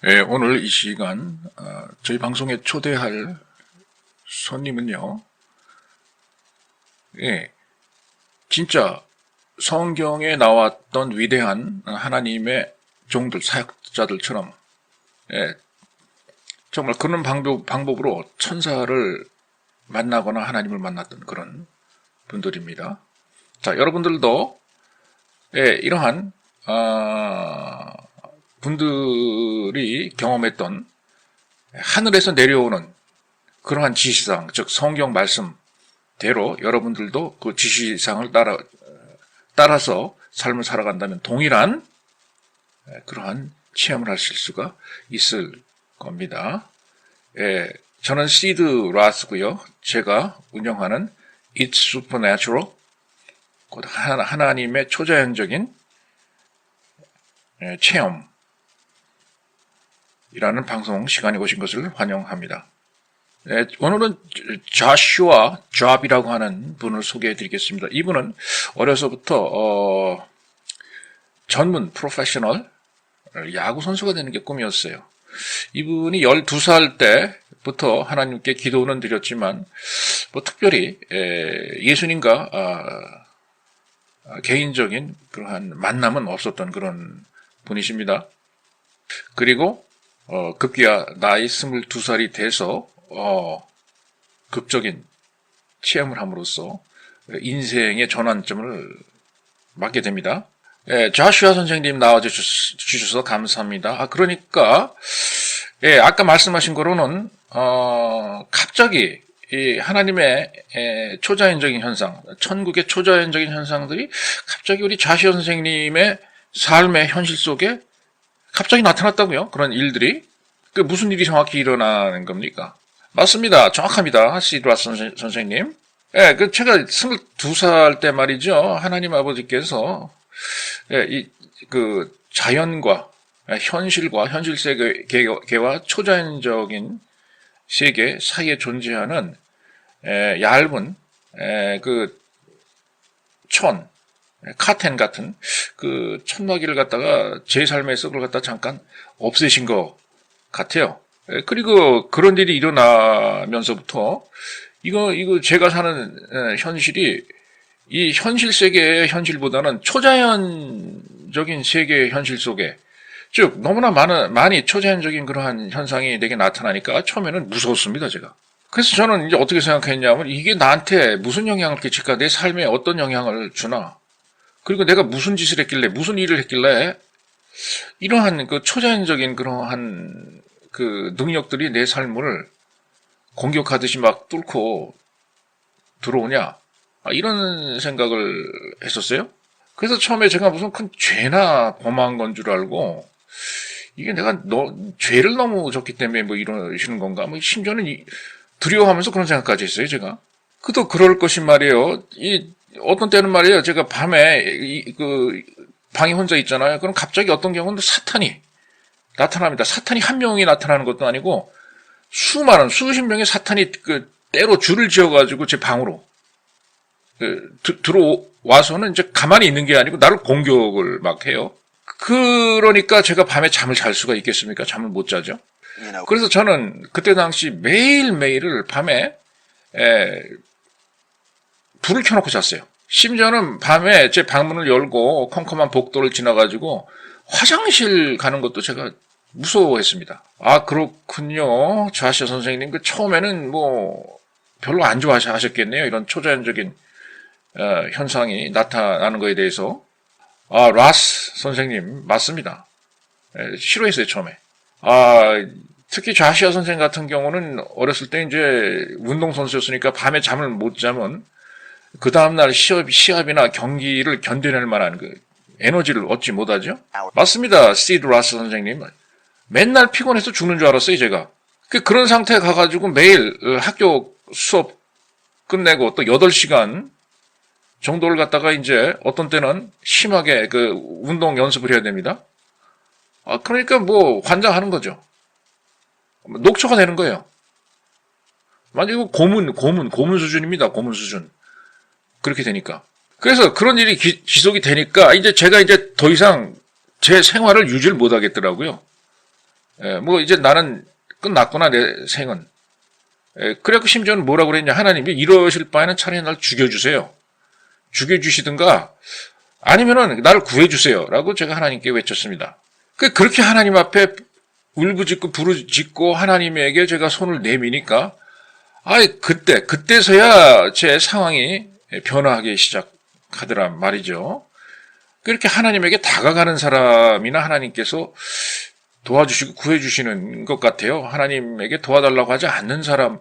예, 오늘 이 시간 저희 방송에 초대할 손님은요, 예, 진짜 성경에 나왔던 위대한 하나님의 종들, 사역자들처럼, 예, 정말 그런 방법으로 천사를 만나거나 하나님을 만났던 그런 분들입니다. 자, 여러분들도 이러한 분들이 경험했던 하늘에서 내려오는 그러한 지시상, 즉 성경 말씀대로 여러분들도 그 지시상을 따라서 삶을 살아간다면 동일한 그러한 체험을 하실 수가 있을 겁니다. 저는 시드 라스고요. 제가 운영하는 It's Supernatural, 곧 하나님의 초자연적인 체험이라는 방송 시간에 오신 것을 환영합니다. 오늘은 자슈아 잡이라고 하는 분을 소개해 드리겠습니다. 이분은 어려서부터 전문 프로페셔널 야구 선수가 되는 게 꿈이었어요. 이분이 12살 때부터 하나님께 기도는 드렸지만 뭐 특별히 예수님과 개인적인 그러한 만남은 없었던 그런 분이십니다. 그리고 급기야 나이 22살이 돼서 극적인 체험을 함으로써 인생의 전환점을 맞게 됩니다. 자슈아 선생님 나와주셔서 감사합니다. 그러니까 아까 말씀하신 거로는 갑자기 이 하나님의 초자연적인 현상, 천국의 초자연적인 현상들이 갑자기 우리 자슈아 선생님의 삶의 현실 속에 갑자기 나타났다고요? 그런 일들이? 그 무슨 일이 정확히 일어나는 겁니까? 맞습니다. 정확합니다. 시드라스 선생님. 제가 22살 때 말이죠. 하나님 아버지께서 그 자연과 현실과 현실 세계와 초자연적인 세계 사이에 존재하는 얇은 그 카텐 같은 그 천막이를 갖다가 제 삶에서 그걸 갖다 잠깐 없애신 것 같아요. 그리고 그런 일이 일어나면서부터 이거 제가 사는 현실이 이 현실 세계의 현실보다는 초자연적인 세계의 현실 속에, 즉 너무나 많이 초자연적인 그러한 현상이 내게 나타나니까 처음에는 무서웠습니다, 제가. 그래서 저는 이제 어떻게 생각했냐면 이게 나한테 무슨 영향을 끼칠까, 내 삶에 어떤 영향을 주나, 그리고 내가 무슨 짓을 했길래, 무슨 일을 했길래 이러한 그 초자연적인 그러한 그 능력들이 내 삶을 공격하듯이 막 뚫고 들어오냐, 이런 생각을 했었어요. 그래서 처음에 제가 무슨 큰 죄나 범한 건 줄 알고, 이게 내가 죄를 너무 졌기 때문에 뭐 이러시는 건가, 뭐 심지어는 두려워하면서 그런 생각까지 했어요, 제가. 그도 그럴 것이 말이에요. 어떤 때는 말이에요, 제가 밤에 그 방에 혼자 있잖아요. 그럼 갑자기 어떤 경우는 사탄이 나타납니다. 사탄이 한 명이 나타나는 것도 아니고 수십 명의 사탄이 그 때로 줄을 지어가지고 제 방으로 들어와서는 이제 가만히 있는 게 아니고 나를 공격을 막 해요. 그러니까 제가 밤에 잠을 잘 수가 있겠습니까? 잠을 못 자죠. 그래서 저는 그때 당시 매일매일을 밤에 불을 켜놓고 잤어요. 심지어는 밤에 제 방문을 열고 컴컴한 복도를 지나가지고 화장실 가는 것도 제가 무서워했습니다. 그렇군요. 자시아 선생님, 그 처음에는 뭐 별로 안 좋아하셨겠네요. 이런 초자연적인 현상이 나타나는 것에 대해서. 라스 선생님, 맞습니다. 싫어했어요, 처음에. 특히 자시아 선생 같은 경우는 어렸을 때 이제 운동선수였으니까 밤에 잠을 못 자면 그 다음날 시합이나 경기를 견뎌낼 만한 그 에너지를 얻지 못하죠? 맞습니다, 시드 라스 선생님. 맨날 피곤해서 죽는 줄 알았어요, 제가. 그런 상태에 가가지고 매일 학교 수업 끝내고 또 8시간 정도를 갖다가 이제 어떤 때는 심하게 그 운동 연습을 해야 됩니다. 그러니까 뭐 환장하는 거죠. 녹초가 되는 거예요. 완전히 고문 수준입니다. 고문 수준. 그렇게 되니까. 그래서 그런 일이 지속이 되니까 제가 더 이상 제 생활을 유지를 못 하겠더라고요. 뭐 이제 나는 끝났구나 내 생은. 그래갖고 심지어는 뭐라고 그랬냐. 하나님이 이러실 바에는 차라리 날 죽여주세요. 죽여주시든가 아니면은 나를 구해주세요. 라고 제가 하나님께 외쳤습니다. 그렇게 하나님 앞에 울부짖고 부르짖고 하나님에게 제가 손을 내미니까 그때서야 제 상황이 변화하기 시작하더란 말이죠. 그렇게 하나님에게 다가가는 사람이나 하나님께서 도와주시고 구해주시는 것 같아요. 하나님에게 도와달라고 하지 않는 사람,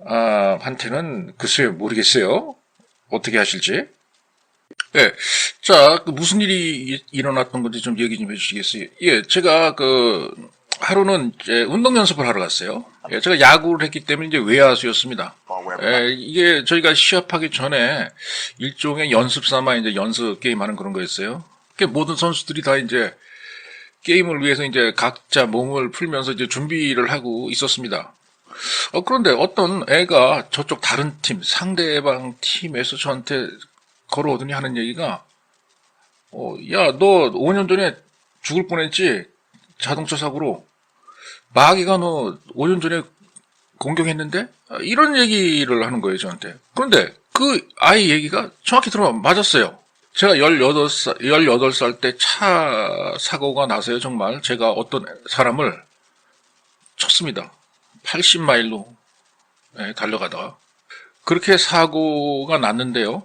한테는 글쎄요, 모르겠어요. 어떻게 하실지. 예. 자, 무슨 일이 일어났던 건지 좀 얘기 좀 해주시겠어요? 예, 제가 하루는 이제 운동 연습을 하러 갔어요. 예, 제가 야구를 했기 때문에 이제 외야수였습니다. 예, 이게 저희가 시합하기 전에 일종의 연습 삼아 이제 연습 게임하는 그런 거였어요. 모든 선수들이 다 이제 게임을 위해서 이제 각자 몸을 풀면서 이제 준비를 하고 있었습니다. 그런데 어떤 애가 저쪽 다른 팀, 상대방 팀에서 저한테 걸어오더니 하는 얘기가, 야, 너 5년 전에 죽을 뻔했지? 자동차 사고로. 마귀가 너 5년 전에 공격했는데? 이런 얘기를 하는 거예요, 저한테. 그런데 그 아이 얘기가 정확히 들어보면 맞았어요. 제가 18살 때 차 사고가 나서요, 정말. 제가 어떤 사람을 쳤습니다. 80마일로 달려가다가. 그렇게 사고가 났는데요.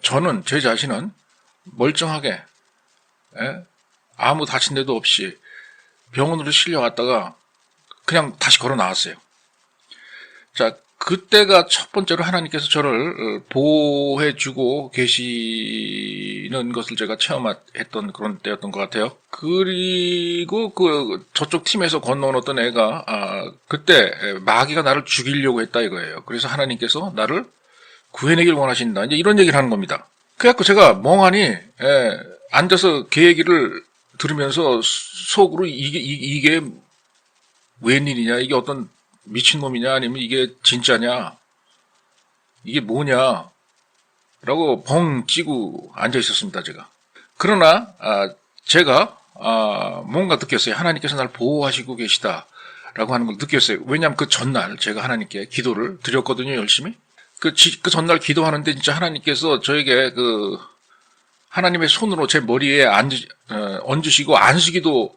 저는, 제 자신은 멀쩡하게, 아무 다친 데도 없이 병원으로 실려갔다가 그냥 다시 걸어 나왔어요. 자, 그때가 첫 번째로 하나님께서 저를 보호해주고 계시는 것을 제가 체험했던 그런 때였던 것 같아요. 그리고 저쪽 팀에서 건너온 어떤 애가, 그때 마귀가 나를 죽이려고 했다 이거예요. 그래서 하나님께서 나를 구해내길 원하신다. 이제 이런 얘기를 하는 겁니다. 그래갖고 제가 멍하니, 앉아서 걔 얘기를 들으면서 속으로 이게 웬일이냐, 이게 어떤 미친놈이냐, 아니면 이게 진짜냐, 이게 뭐냐, 라고 벙 찌고 앉아 있었습니다, 제가. 그러나, 제가, 뭔가 느꼈어요. 하나님께서 날 보호하시고 계시다, 라고 하는 걸 느꼈어요. 왜냐하면 그 전날 제가 하나님께 기도를 드렸거든요, 열심히. 그 전날 기도하는데 진짜 하나님께서 저에게 하나님의 손으로 제 머리에 얹으시고 안수기도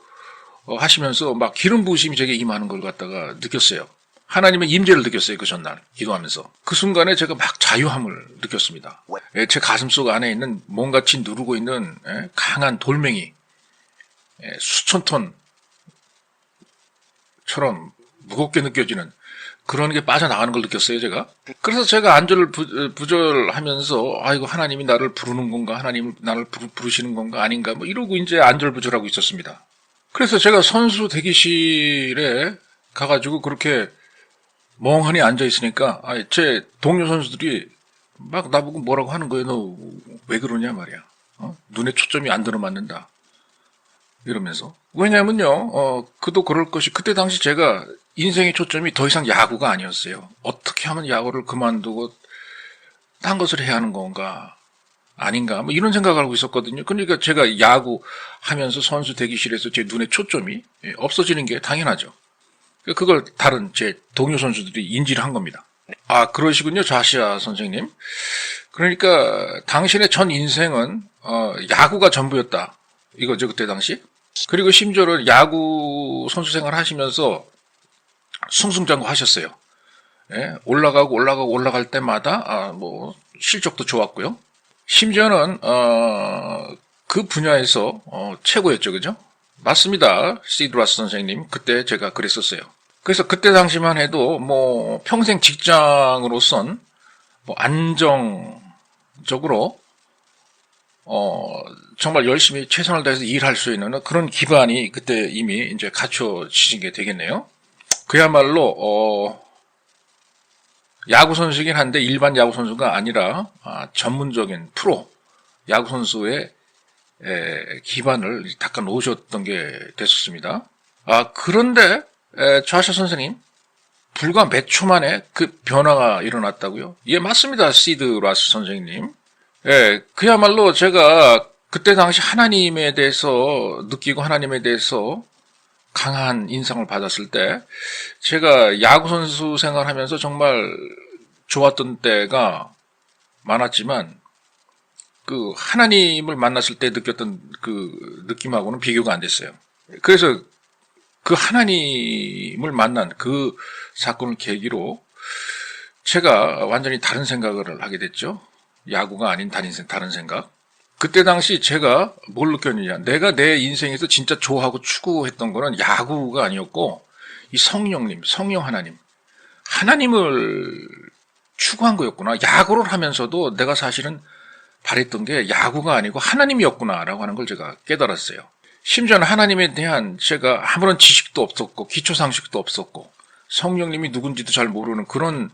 하시면서 막 기름 부으심이 제게 임하는 걸 갖다가 느꼈어요. 하나님의 임재를 느꼈어요. 그 전날 기도하면서. 그 순간에 제가 막 자유함을 느꼈습니다. 제 가슴속 안에 있는 뭔가치 누르고 있는 강한 돌멩이, 수천 톤처럼 무겁게 느껴지는 그런 게 빠져나가는 걸 느꼈어요, 제가. 그래서 제가 안절을 부절하면서, 이거 하나님이 나를 부르는 건가? 하나님이 나를 부르시는 건가? 아닌가? 뭐 이러고 이제 안절부절하고 있었습니다. 그래서 제가 선수 대기실에 가가지고 그렇게 멍하니 앉아있으니까, 제 동료 선수들이 막 나보고 뭐라고 하는 거예요. 너 왜 그러냐 말이야. 눈에 초점이 안 들어맞는다. 이러면서. 왜냐면요, 그도 그럴 것이, 그때 당시 제가 인생의 초점이 더 이상 야구가 아니었어요. 어떻게 하면 야구를 그만두고 딴 것을 해야 하는 건가? 아닌가? 뭐 이런 생각을 하고 있었거든요. 그러니까 제가 야구 하면서 선수 대기실에서 제 눈의 초점이 없어지는 게 당연하죠. 그걸 다른 제 동료 선수들이 인지를 한 겁니다. 그러시군요. 좌시아 선생님. 그러니까 당신의 전 인생은 야구가 전부였다. 이거죠. 그때 당시. 그리고 심지어는 야구 선수 생활 하시면서 승승장구 하셨어요. 올라갈 때마다 뭐 실적도 좋았고요. 심지어는 그 분야에서 최고였죠, 그죠? 맞습니다, 시드라스 선생님. 그때 제가 그랬었어요. 그래서 그때 당시만 해도 뭐 평생 직장으로선 뭐 안정적으로 정말 열심히 최선을 다해서 일할 수 있는 그런 기반이 그때 이미 이제 갖춰지신 게 되겠네요. 그야말로 야구 선수이긴 한데 일반 야구 선수가 아니라 전문적인 프로 야구 선수의 기반을 닦아 놓으셨던 게 됐었습니다. 그런데 좌샤 선생님 불과 몇 초 만에 그 변화가 일어났다고요? 예, 맞습니다, 시드 라스 선생님. 그야말로 제가 그때 당시 하나님에 대해서 느끼고 하나님에 대해서 강한 인상을 받았을 때 제가 야구선수 생활하면서 정말 좋았던 때가 많았지만 그 하나님을 만났을 때 느꼈던 그 느낌하고는 비교가 안 됐어요. 그래서 그 하나님을 만난 그 사건을 계기로 제가 완전히 다른 생각을 하게 됐죠. 야구가 아닌 다른 생각. 그때 당시 제가 뭘 느꼈느냐. 내가 내 인생에서 진짜 좋아하고 추구했던 거는 야구가 아니었고 이 성령님, 성령 하나님을 추구한 거였구나. 야구를 하면서도 내가 사실은 바랬던 게 야구가 아니고 하나님이었구나라고 하는 걸 제가 깨달았어요. 심지어는 하나님에 대한 제가 아무런 지식도 없었고 기초상식도 없었고 성령님이 누군지도 잘 모르는 그런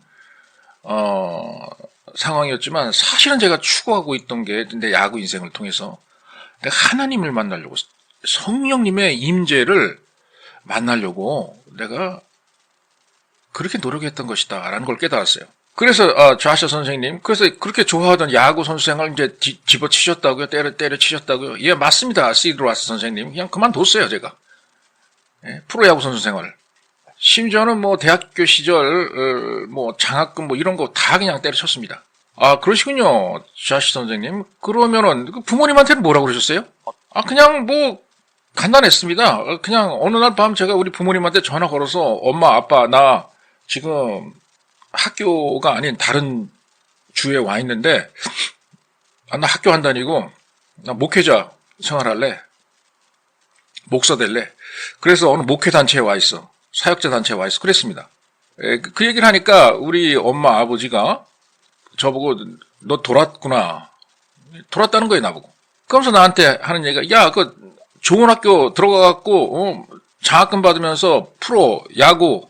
상황이었지만 사실은 제가 추구하고 있던 게 내 야구 인생을 통해서 내가 하나님을 만나려고 성령님의 임재를 만나려고 내가 그렇게 노력했던 것이다 라는 걸 깨달았어요. 그래서 좌샤 선생님 그래서 그렇게 좋아하던 야구 선수 생활 이제 집어치셨다고요? 때려치셨다고요? 예, 맞습니다. 시드라스 선생님 그냥 그만뒀어요. 제가 프로야구 선수 생활 심지어는 뭐 대학교 시절 뭐 장학금 뭐 이런 거 다 그냥 때려쳤습니다. 아, 그러시군요. 좌시 선생님. 그러면은 부모님한테는 뭐라고 그러셨어요? 그냥 뭐 간단했습니다. 그냥 어느 날 밤 제가 우리 부모님한테 전화 걸어서 엄마 아빠 나 지금 학교가 아닌 다른 주에 와 있는데 나 학교 안 다니고 나 목회자 생활할래. 목사 될래. 그래서 어느 목회 단체에 와 있어. 사역자 단체에 와 있어. 그랬습니다. 그 얘기를 하니까 우리 엄마 아버지가 저보고 너 돌았구나. 돌았다는 거예요, 나보고. 그러면서 나한테 하는 얘기가 야, 그 좋은 학교 들어가갖고 장학금 받으면서 프로 야구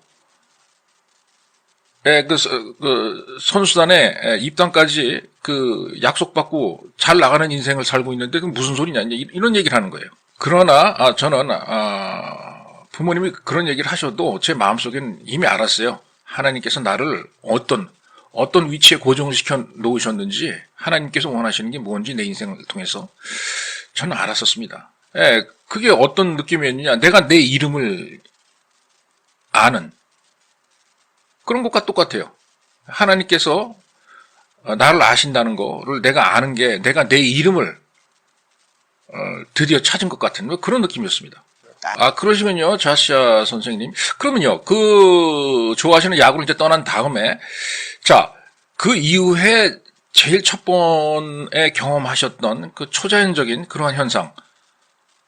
그 선수단에 입단까지 그 약속받고 잘 나가는 인생을 살고 있는데 그 무슨 소리냐 이런 얘기를 하는 거예요. 그러나 저는 부모님이 그런 얘기를 하셔도 제 마음속에는 이미 알았어요. 하나님께서 나를 어떤 위치에 고정을 시켜 놓으셨는지 하나님께서 원하시는 게 뭔지 내 인생을 통해서 저는 알았었습니다. 그게 어떤 느낌이었느냐. 내가 내 이름을 아는 그런 것과 똑같아요. 하나님께서 나를 아신다는 거를 내가 아는 게 내가 내 이름을 드디어 찾은 것 같은 그런 느낌이었습니다. 그러시면요, 좌시아 선생님. 그러면요, 그 좋아하시는 야구를 이제 떠난 다음에 자, 그 이후에 제일 첫 번에 경험하셨던 그 초자연적인 그러한 현상,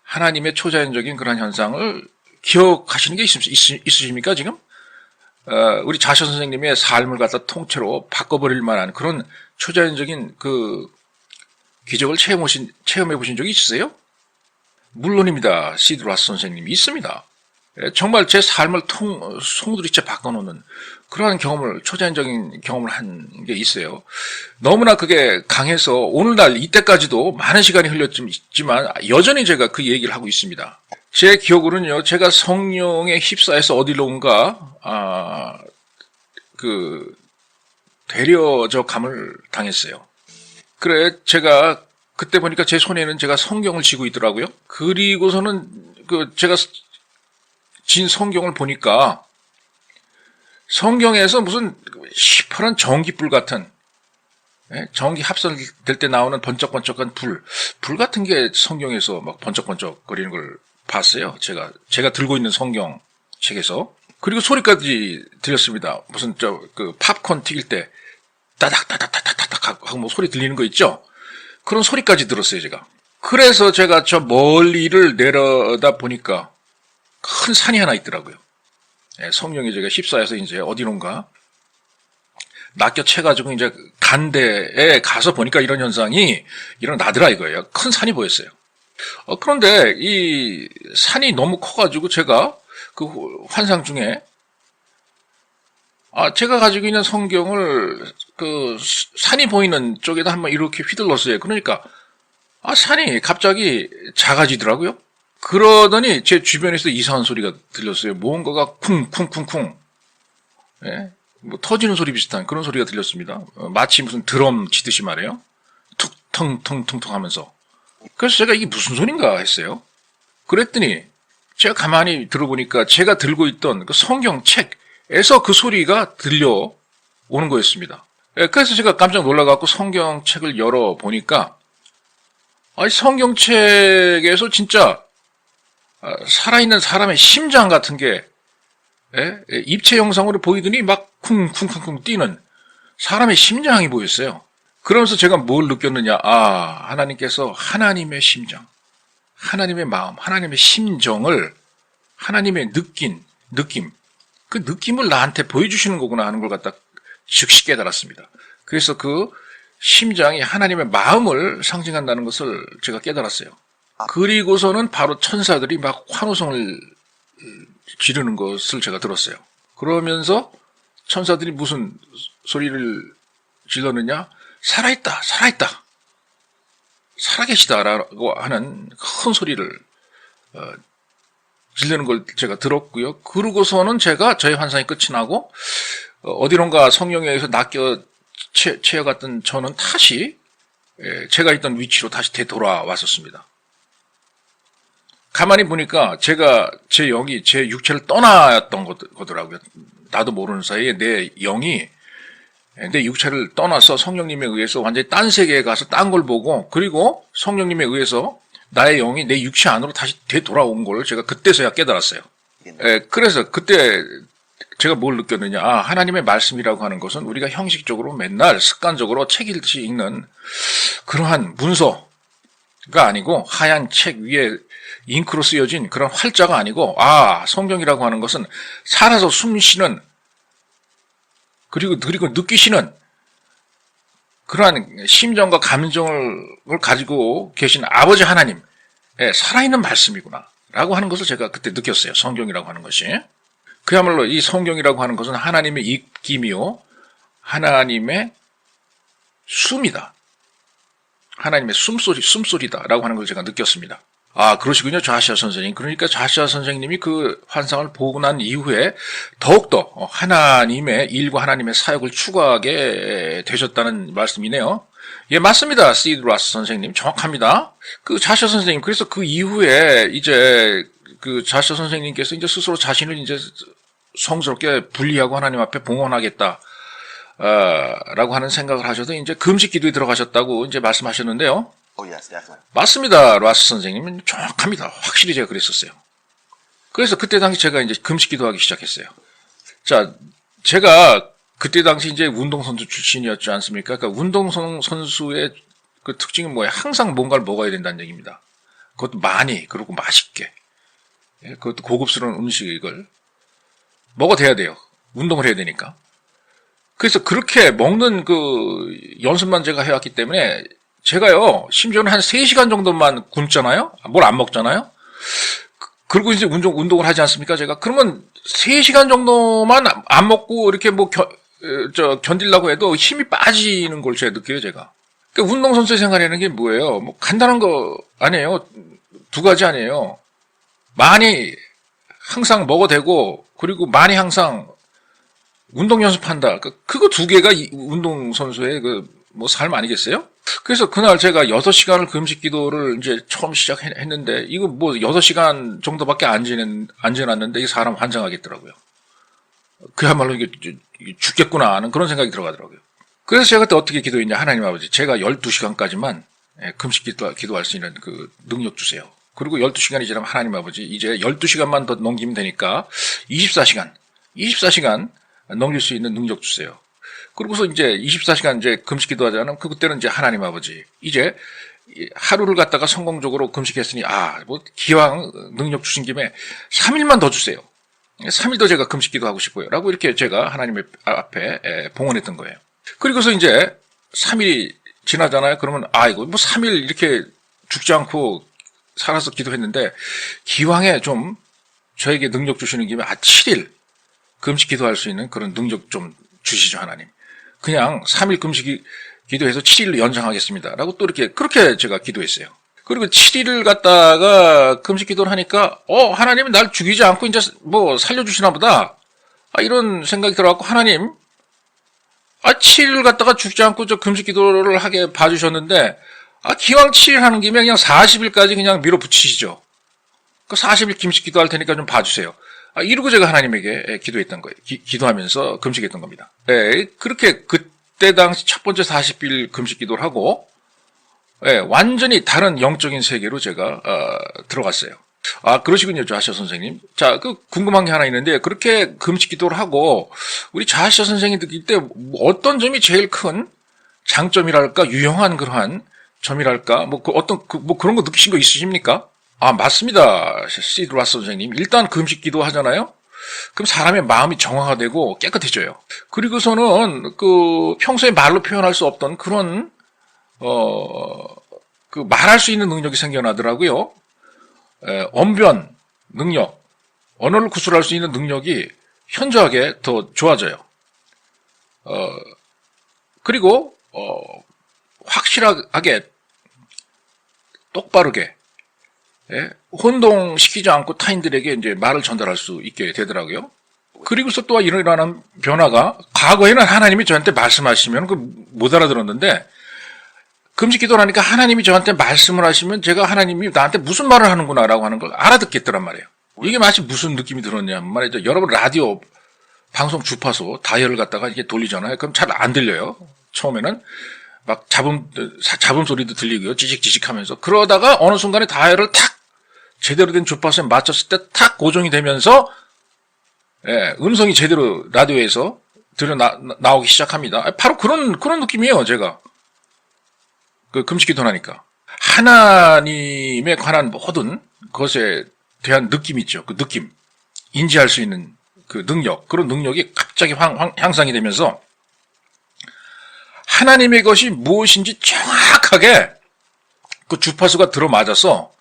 하나님의 초자연적인 그러한 현상을 기억하시는 게 있으십니까, 지금? 우리 좌시아 선생님의 삶을 갖다 통째로 바꿔버릴 만한 그런 초자연적인 그 기적을 체험해 보신 적이 있으세요? 물론입니다. 시드라스 선생님이 있습니다. 정말 제 삶을 송두리째 바꿔놓는 그러한 경험을, 초자연적인 경험을 한 게 있어요. 너무나 그게 강해서 오늘날 이때까지도 많은 시간이 흘렸지만 여전히 제가 그 얘기를 하고 있습니다. 제 기억으로는요, 제가 성령에 휩싸여서 어디론가, 데려져 감을 당했어요. 그래, 제가 그때 보니까 제 손에는 제가 성경을 쥐고 있더라고요. 그리고서는 제가 진 성경을 보니까 성경에서 무슨 시퍼런 전기불 같은, 전기 합선될 때 나오는 번쩍번쩍한 불 같은 게 성경에서 막 번쩍번쩍거리는 걸 봤어요. 제가 들고 있는 성경 책에서. 그리고 소리까지 들렸습니다. 무슨 팝콘 튀길 때 따닥따닥따닥따닥 하고 뭐 소리 들리는 거 있죠? 그런 소리까지 들었어요, 제가. 그래서 제가 저 멀리를 내려다 보니까 큰 산이 하나 있더라고요. 성령에 제가 휩싸여서 이제 어디론가 낚여채가지고 이제 간 데에 가서 보니까 이런 현상이 일어나더라 이거예요. 큰 산이 보였어요. 그런데 이 산이 너무 커가지고 제가 그 환상 중에 제가 가지고 있는 성경을 그 산이 보이는 쪽에다 한번 이렇게 휘둘렀어요. 그러니까 산이 갑자기 작아지더라고요. 그러더니 제 주변에서 이상한 소리가 들렸어요. 뭔가가 쿵쿵쿵쿵, 뭐 터지는 소리 비슷한 그런 소리가 들렸습니다. 마치 무슨 드럼 치듯이 말이에요. 툭텅텅텅텅 하면서. 그래서 제가 이게 무슨 소린가 했어요. 그랬더니 제가 가만히 들어보니까 제가 들고 있던 그 성경책에서 그 소리가 들려오는 거였습니다. 그래서 제가 깜짝 놀라갖고 성경책을 열어보니까, 성경책에서 진짜 살아있는 사람의 심장 같은 게 입체 영상으로 보이더니 막 쿵쿵쿵쿵 뛰는 사람의 심장이 보였어요. 그러면서 제가 뭘 느꼈느냐. 하나님께서 하나님의 심장, 하나님의 마음, 하나님의 심정을, 하나님의 느낌, 그 느낌을 나한테 보여주시는 거구나 하는 걸 갖다 즉시 깨달았습니다. 그래서 그 심장이 하나님의 마음을 상징한다는 것을 제가 깨달았어요. 그리고서는 바로 천사들이 막 환호성을 지르는 것을 제가 들었어요. 그러면서 천사들이 무슨 소리를 질렀느냐? 살아있다, 살아있다, 살아계시다라고 하는 큰 소리를 지르는 걸 제가 들었고요. 그러고서는 제가 저의 환상이 끝이 나고 어디론가 성령에 의해서 낚여 채어갔던 저는 다시 제가 있던 위치로 다시 되돌아왔었습니다. 가만히 보니까 제가 제 영이 제 육체를 떠났던 거더라고요. 나도 모르는 사이에 내 영이 내 육체를 떠나서 성령님에 의해서 완전히 딴 세계에 가서 딴 걸 보고, 그리고 성령님에 의해서 나의 영이 내 육체 안으로 다시 되돌아온 걸 제가 그때서야 깨달았어요. 그래서 그때 제가 뭘 느꼈느냐. 하나님의 말씀이라고 하는 것은 우리가 형식적으로 맨날 습관적으로 책 읽듯이 읽는 그러한 문서가 아니고, 하얀 책 위에 잉크로 쓰여진 그런 활자가 아니고, 성경이라고 하는 것은 살아서 숨쉬는, 그리고 느끼시는 그러한 심정과 감정을 가지고 계신 아버지 하나님, 살아있는 말씀이구나 라고 하는 것을 제가 그때 느꼈어요. 성경이라고 하는 것이. 그야말로 이 성경이라고 하는 것은 하나님의 입김이요, 하나님의 숨이다, 하나님의 숨소리다라고 하는 걸 제가 느꼈습니다. 그러시군요, 좌시아 선생님. 그러니까 좌시아 선생님이 그 환상을 보고 난 이후에 더욱더 하나님의 일과 하나님의 사역을 추구하게 되셨다는 말씀이네요. 예, 맞습니다. 시드라스 선생님. 정확합니다. 그 좌시아 선생님, 그래서 그 이후에 이제 그 좌시아 선생님께서 이제 스스로 자신을 이제 성스럽게 분리하고 하나님 앞에 봉헌하겠다, 라고 하는 생각을 하셔서 이제 금식 기도에 들어가셨다고 이제 말씀하셨는데요. Yes, definitely. 맞습니다. 라스 선생님은 정확합니다. 확실히 제가 그랬었어요. 그래서 그때 당시 제가 이제 금식 기도하기 시작했어요. 자, 제가 그때 당시 이제 운동선수 출신이었지 않습니까? 그러니까 운동선수의 그 특징은 뭐예요? 항상 뭔가를 먹어야 된다는 얘기입니다. 그것도 많이, 그리고 맛있게. 그것도 고급스러운 음식을 먹어대야 돼요. 운동을 해야 되니까. 그래서 그렇게 먹는 그 연습만 제가 해왔기 때문에 제가요, 심지어는 한 3시간 정도만 굶잖아요? 뭘 안 먹잖아요? 그리고 이제 운동을 하지 않습니까? 제가. 그러면 3시간 정도만 안 먹고 이렇게 견디려고 해도 힘이 빠지는 걸 제가 느껴요, 제가. 그러니까 운동선수의 생활이라는 게 뭐예요? 뭐 간단한 거 아니에요. 2가지 아니에요. 많이 항상 먹어대고, 그리고 많이 항상 운동 연습한다. 그거 2개가 운동선수의 삶 아니겠어요? 그래서 그날 제가 6시간을 금식 기도를 이제 처음 시작했는데, 이거 6시간 정도밖에 안 지났는데, 이 사람 환장하겠더라고요. 그야말로 이게 죽겠구나 하는 그런 생각이 들어가더라고요. 그래서 제가 그때 어떻게 기도했냐. 하나님 아버지, 제가 12시간까지만 금식 기도할 수 있는 그 능력 주세요. 그리고 12시간이 지나면 하나님 아버지, 이제 12시간만 더 넘기면 되니까 24시간 넘길 수 있는 능력 주세요. 그러고서 이제 24시간 이제 금식 기도하자면 그때는 이제 하나님 아버지, 이제 하루를 갖다가 성공적으로 금식했으니 기왕 능력 주신 김에 3일만 더 주세요. 3일 더 제가 금식 기도하고 싶어요. 라고 이렇게 제가 하나님 앞에 봉헌했던 거예요. 그리고서 이제 3일이 지나잖아요. 그러면 이거 3일 이렇게 죽지 않고 살아서 기도했는데, 기왕에 좀 저에게 능력 주시는 김에 7일 금식 기도할 수 있는 그런 능력 좀 주시죠, 하나님. 그냥 3일 금식 기도해서 7일로 연장하겠습니다. 라고 또 그렇게 제가 기도했어요. 그리고 7일을 갖다가 금식 기도를 하니까, 하나님은 날 죽이지 않고 이제 살려주시나 보다. 이런 생각이 들어갖고, 하나님, 7일을 갖다가 죽지 않고 저 금식 기도를 하게 봐주셨는데, 기왕 7일 하는 김에 그냥 40일까지 그냥 밀어붙이시죠. 그 40일 금식 기도할 테니까 좀 봐주세요. 이러고 제가 하나님에게 기도했던 거예요. 기도하면서 금식했던 겁니다. 그렇게 그때 당시 첫 번째 40일 금식 기도를 하고, 완전히 다른 영적인 세계로 제가 들어갔어요. 그러시군요, 좌샤 선생님. 자, 궁금한 게 하나 있는데, 그렇게 금식 기도를 하고, 우리 좌샤 선생님 느낄 때 어떤 점이 제일 큰 장점이랄까, 유용한 그러한 점이랄까, 그런 거 느끼신 거 있으십니까? 맞습니다. 시드라스 선생님. 일단 금식 기도 하잖아요? 그럼 사람의 마음이 정화가 되고 깨끗해져요. 그리고서는, 평소에 말로 표현할 수 없던 그런, 말할 수 있는 능력이 생겨나더라고요. 언변, 능력, 언어를 구술할 수 있는 능력이 현저하게 더 좋아져요. 그리고, 확실하게, 똑바르게, 혼동시키지 않고 타인들에게 이제 말을 전달할 수 있게 되더라고요. 그리고서 또 일어나는 변화가, 과거에는 하나님이 저한테 말씀하시면 못 알아들었는데, 금식 기도를 하니까 하나님이 저한테 말씀을 하시면 제가 하나님이 나한테 무슨 말을 하는구나라고 하는 걸 알아듣겠더란 말이에요. 이게 마치 무슨 느낌이 들었냐면 말이죠. 여러분 라디오 방송 주파수 다이얼을 갖다가 이렇게 돌리잖아요. 그럼 잘 안 들려요. 처음에는 막 잡음 소리도 들리고요. 지직지직 하면서. 그러다가 어느 순간에 다이얼을 탁 제대로 된 주파수에 맞췄을 때 탁 고정이 되면서 음성이 제대로 라디오에서 나오기 시작합니다. 바로 그런 느낌이에요, 제가. 금식 기도를 하니까. 하나님에 관한 모든 것에 대한 느낌 있죠. 그 느낌. 인지할 수 있는 그 능력. 그런 능력이 갑자기 향상이 되면서 하나님의 것이 무엇인지 정확하게 그 주파수가 들어맞아서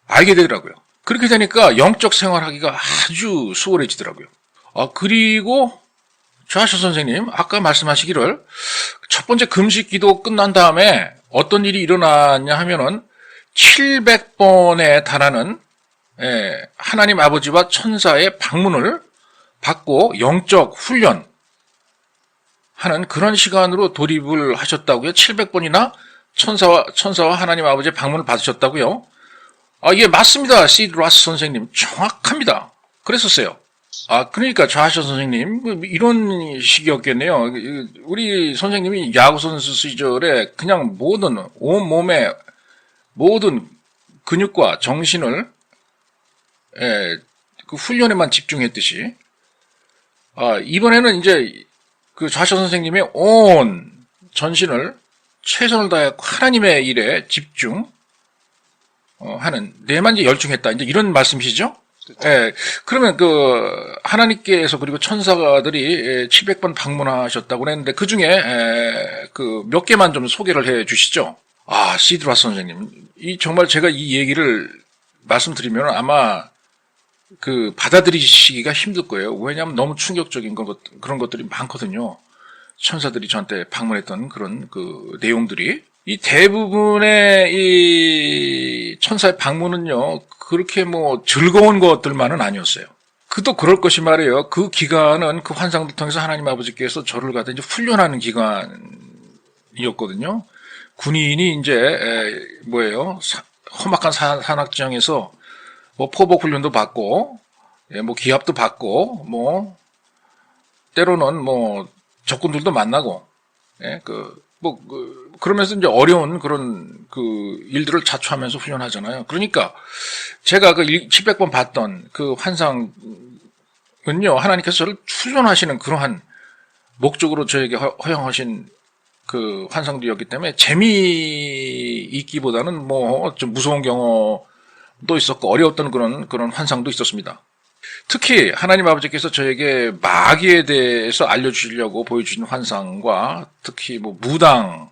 알게 되더라고요. 그렇게 되니까 영적 생활하기가 아주 수월해지더라고요. 그리고 좌샤 선생님, 아까 말씀하시기를 첫 번째 금식 기도 끝난 다음에 어떤 일이 일어났냐 하면은 700번에 달하는 하나님 아버지와 천사의 방문을 받고 영적 훈련하는 그런 시간으로 돌입을 하셨다고요. 700번이나 천사와 하나님 아버지의 방문을 받으셨다고요. 예, 맞습니다. 시드라스 선생님. 정확합니다. 그랬었어요. 그러니까 좌샤 선생님 이런 식이었겠네요. 우리 선생님이 야구 선수 시절에 그냥 온 몸의 모든 근육과 정신을 그 훈련에만 집중했듯이 이번에는 이제 그 좌샤 선생님의 온 전신을 최선을 다해 하나님의 일에 집중 하는 내만 이제 열중했다. 이제 이런 말씀이시죠? 그러면 하나님께서 그리고 천사들이 700번 방문하셨다고 그랬는데 그 중에 몇 개만 좀 소개를 해 주시죠. 시드라스 선생님. 정말 제가 이 얘기를 말씀드리면 아마 받아들이시기가 힘들 거예요. 왜냐하면 너무 충격적인 그런 것들이 많거든요. 천사들이 저한테 방문했던 그런 내용들이. 이 대부분의 이 천사의 방문은요, 그렇게 즐거운 것들만은 아니었어요. 또 그럴 것이 말이에요. 그 기간은 그 환상을 통해서 하나님 아버지께서 저를 갖다 이제 훈련하는 기간이었거든요. 군인이 이제, 험악한 산악지형에서 포복 훈련도 받고, 기합도 받고, 때로는 적군들도 만나고, 그러면서 이제 어려운 그런 일들을 자초하면서 훈련하잖아요. 그러니까 제가 700번 봤던 그 환상은요, 하나님께서 저를 훈련하시는 그러한 목적으로 저에게 허용하신 그 환상들이었기 때문에 재미있기보다는 좀 무서운 경험도 있었고 어려웠던 그런 환상도 있었습니다. 특히 하나님 아버지께서 저에게 마귀에 대해서 알려주시려고 보여주신 환상과 특히 무당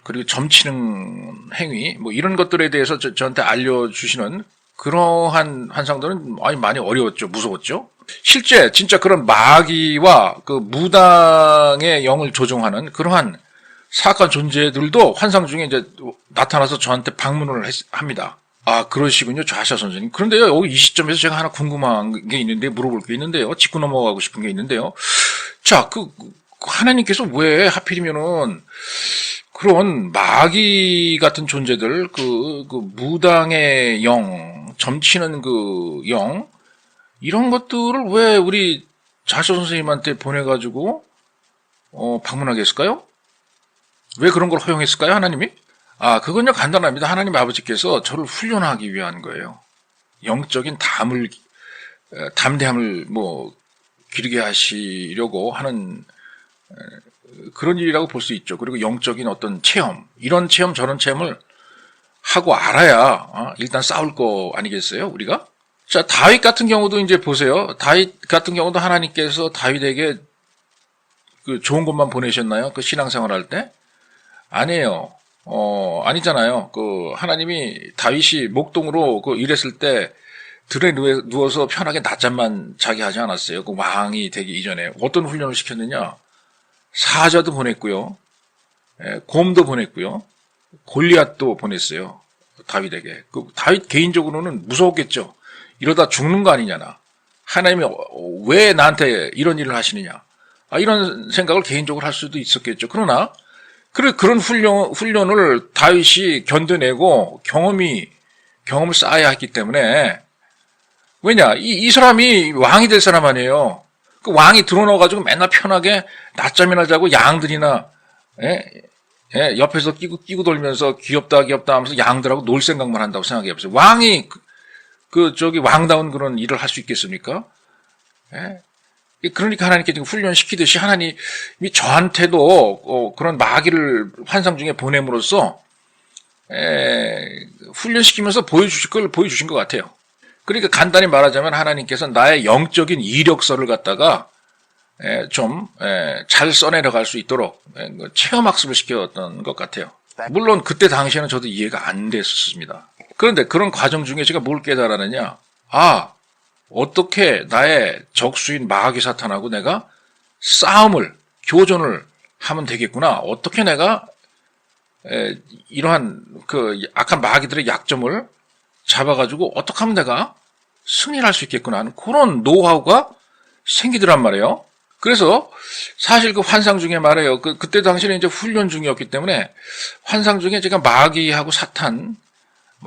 그리고 점치는 행위 이런 것들에 대해서 저한테 알려주시는 그러한 환상들은 많이 어려웠죠. 무서웠죠. 실제 진짜 그런 마귀와 그 무당의 영을 조종하는 그러한 사악한 존재들도 환상 중에 이제 나타나서 저한테 방문을 합니다. 그러시군요. 좌샤 선생님. 그런데요, 여기 이 시점에서 제가 하나 궁금한 게 있는데, 물어볼 게 있는데요. 짚고 넘어가고 싶은 게 있는데요. 자, 하나님께서 왜 하필이면은, 그런 마귀 같은 존재들, 그 무당의 영, 점치는 그 영, 이런 것들을 왜 우리 좌샤 선생님한테 보내가지고, 방문하게 했을까요? 왜 그런 걸 허용했을까요, 하나님이? 그건요, 간단합니다. 하나님 아버지께서 저를 훈련하기 위한 거예요. 영적인 담대함을 기르게 하시려고 하는 그런 일이라고 볼 수 있죠. 그리고 영적인 어떤 체험, 이런 체험 저런 체험을 하고 알아야 일단 싸울 거 아니겠어요, 우리가? 자, 다윗 같은 경우도 이제 보세요. 다윗 같은 경우도 하나님께서 다윗에게 그 좋은 것만 보내셨나요? 그 신앙생활 할 때? 아니에요. 아니잖아요. 그 하나님이 다윗이 목동으로 그 일했을 때 들에 누워서 편하게 낮잠만 자게 하지 않았어요. 그 왕이 되기 이전에 어떤 훈련을 시켰느냐? 사자도 보냈고요, 곰도 보냈고요, 골리앗도 보냈어요. 다윗에게. 그 다윗 개인적으로는 무서웠겠죠. 이러다 죽는 거 아니냐나. 하나님이 왜 나한테 이런 일을 하시느냐. 이런 생각을 개인적으로 할 수도 있었겠죠. 그러나 그런 훈련을 다윗이 견뎌내고 경험을 쌓아야 했기 때문에, 왜냐, 이 사람이 왕이 될 사람 아니에요. 그 왕이 들어넣어가지고 맨날 편하게 낮잠이나 자고 양들이나, 옆에서 끼고 돌면서 귀엽다 하면서 양들하고 놀 생각만 한다고 생각해 보세요. 왕이 왕다운 그런 일을 할 수 있겠습니까? 그러니까 하나님께 지금 훈련시키듯이 하나님이 저한테도 그런 마귀를 환상 중에 보냄으로써 훈련시키면서 보여주실 걸 보여주신 것 같아요. 그러니까 간단히 말하자면 하나님께서 나의 영적인 이력서를 갖다가 좀 잘 써내려갈 수 있도록 체험학습을 시켰던 것 같아요. 물론 그때 당시에는 저도 이해가 안 됐었습니다. 그런데 그런 과정 중에 제가 뭘 깨달았느냐, 어떻게 나의 적수인 마귀 사탄하고 내가 교전을 하면 되겠구나. 어떻게 내가 이러한 그 악한 마귀들의 약점을 잡아가지고 어떻게 하면 내가 승리를 할 수 있겠구나 하는 그런 노하우가 생기더란 말이에요. 그래서 사실 그 환상 중에 말해요. 그때 당시에는 이제 훈련 중이었기 때문에 환상 중에 제가 마귀하고 사탄,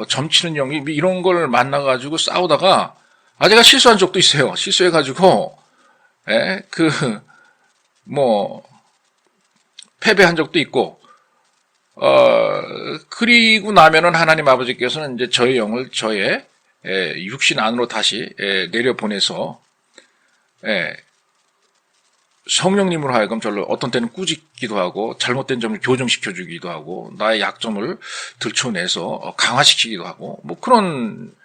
점치는 영이 이런 걸 만나가지고 싸우다가 제가 실수한 적도 있어요. 실수해가지고 패배한 적도 있고, 그리고 나면은 하나님 아버지께서는 이제 저의 영을 저의 육신 안으로 다시 내려보내서 성령님으로 하여금 저를 어떤 때는 꾸짖기도 하고 잘못된 점을 교정시켜주기도 하고 나의 약점을 들춰내서 강화시키기도 하고 그런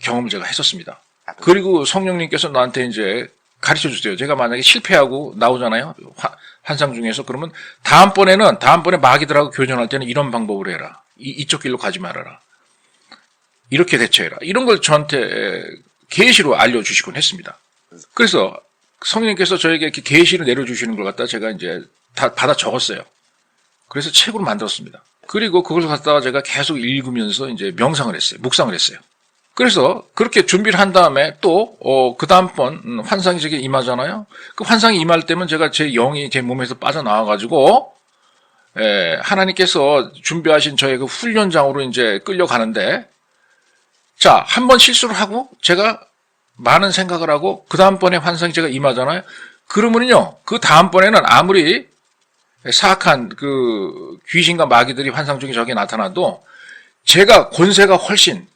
경험을 제가 했었습니다. 그리고 성령님께서 나한테 이제 가르쳐 주세요. 제가 만약에 실패하고 나오잖아요, 환상 중에서. 그러면 다음번에 마귀들하고 교전할 때는 이런 방법으로 해라. 이쪽 길로 가지 말아라. 이렇게 대처해라. 이런 걸 저한테 계시로 알려주시곤 했습니다. 그래서 성령님께서 저에게 이렇게 계시를 내려주시는 걸 갖다 제가 이제 다 받아 적었어요. 그래서 책으로 만들었습니다. 그리고 그걸 갖다가 제가 계속 읽으면서 이제 명상을 했어요. 묵상을 했어요. 그래서 그렇게 준비를 한 다음에 또 그 다음번 환상이 제게 임하잖아요. 그 환상이 임할 때면 제가 제 영이 제 몸에서 빠져나와가지고 하나님께서 준비하신 저의 그 훈련장으로 이제 끌려가는데, 자, 한 번 실수를 하고 제가 많은 생각을 하고 그 다음번에 환상이 제가 임하잖아요. 그러면요, 그 다음번에는 아무리 사악한 그 귀신과 마귀들이 환상 중에 저게 나타나도 제가 권세가 훨씬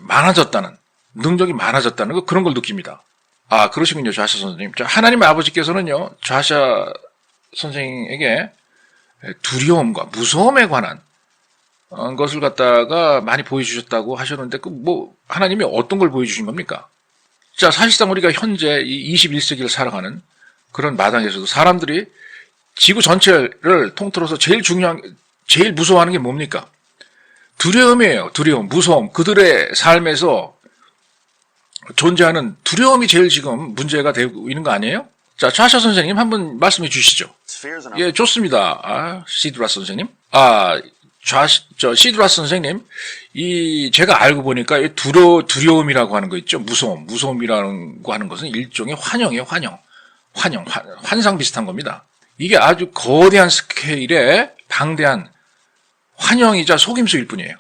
많아졌다는, 능력이 많아졌다는 그런 걸 느낍니다. 그러시군요, 좌샤 선생님. 하나님 아버지께서는요, 좌샤 선생에게 두려움과 무서움에 관한 것을 갖다가 많이 보여주셨다고 하셨는데, 하나님이 어떤 걸 보여주신 겁니까? 자, 사실상 우리가 현재 이 21세기를 살아가는 그런 마당에서도 사람들이 지구 전체를 통틀어서 제일 무서워하는 게 뭡니까? 두려움이에요. 두려움, 무서움. 그들의 삶에서 존재하는 두려움이 제일 지금 문제가 되고 있는 거 아니에요? 자, 좌샤 선생님 한번 말씀해 주시죠. 예, 좋습니다. 시드라 선생님. 시드라 선생님, 제가 알고 보니까 두려움이라고 하는 거 있죠. 무서움이라고 하는 것은 일종의 환영이에요, 환영. 환상 비슷한 겁니다. 이게 아주 거대한 스케일의 방대한 환영이자 속임수일 뿐이에요.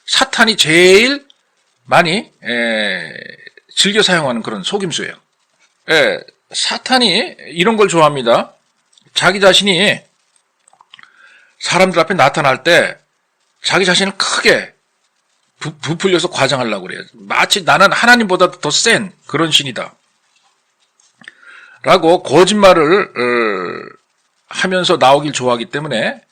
사탄이 제일 많이 즐겨 사용하는 그런 속임수예요. 사탄이 이런 걸 좋아합니다. 자기 자신이 사람들 앞에 나타날 때 자기 자신을 크게 부풀려서 과장하려고 그래요. 마치 나는 하나님보다 더 센 그런 신이다 라고 거짓말을 하면서 나오길 좋아하기 때문에,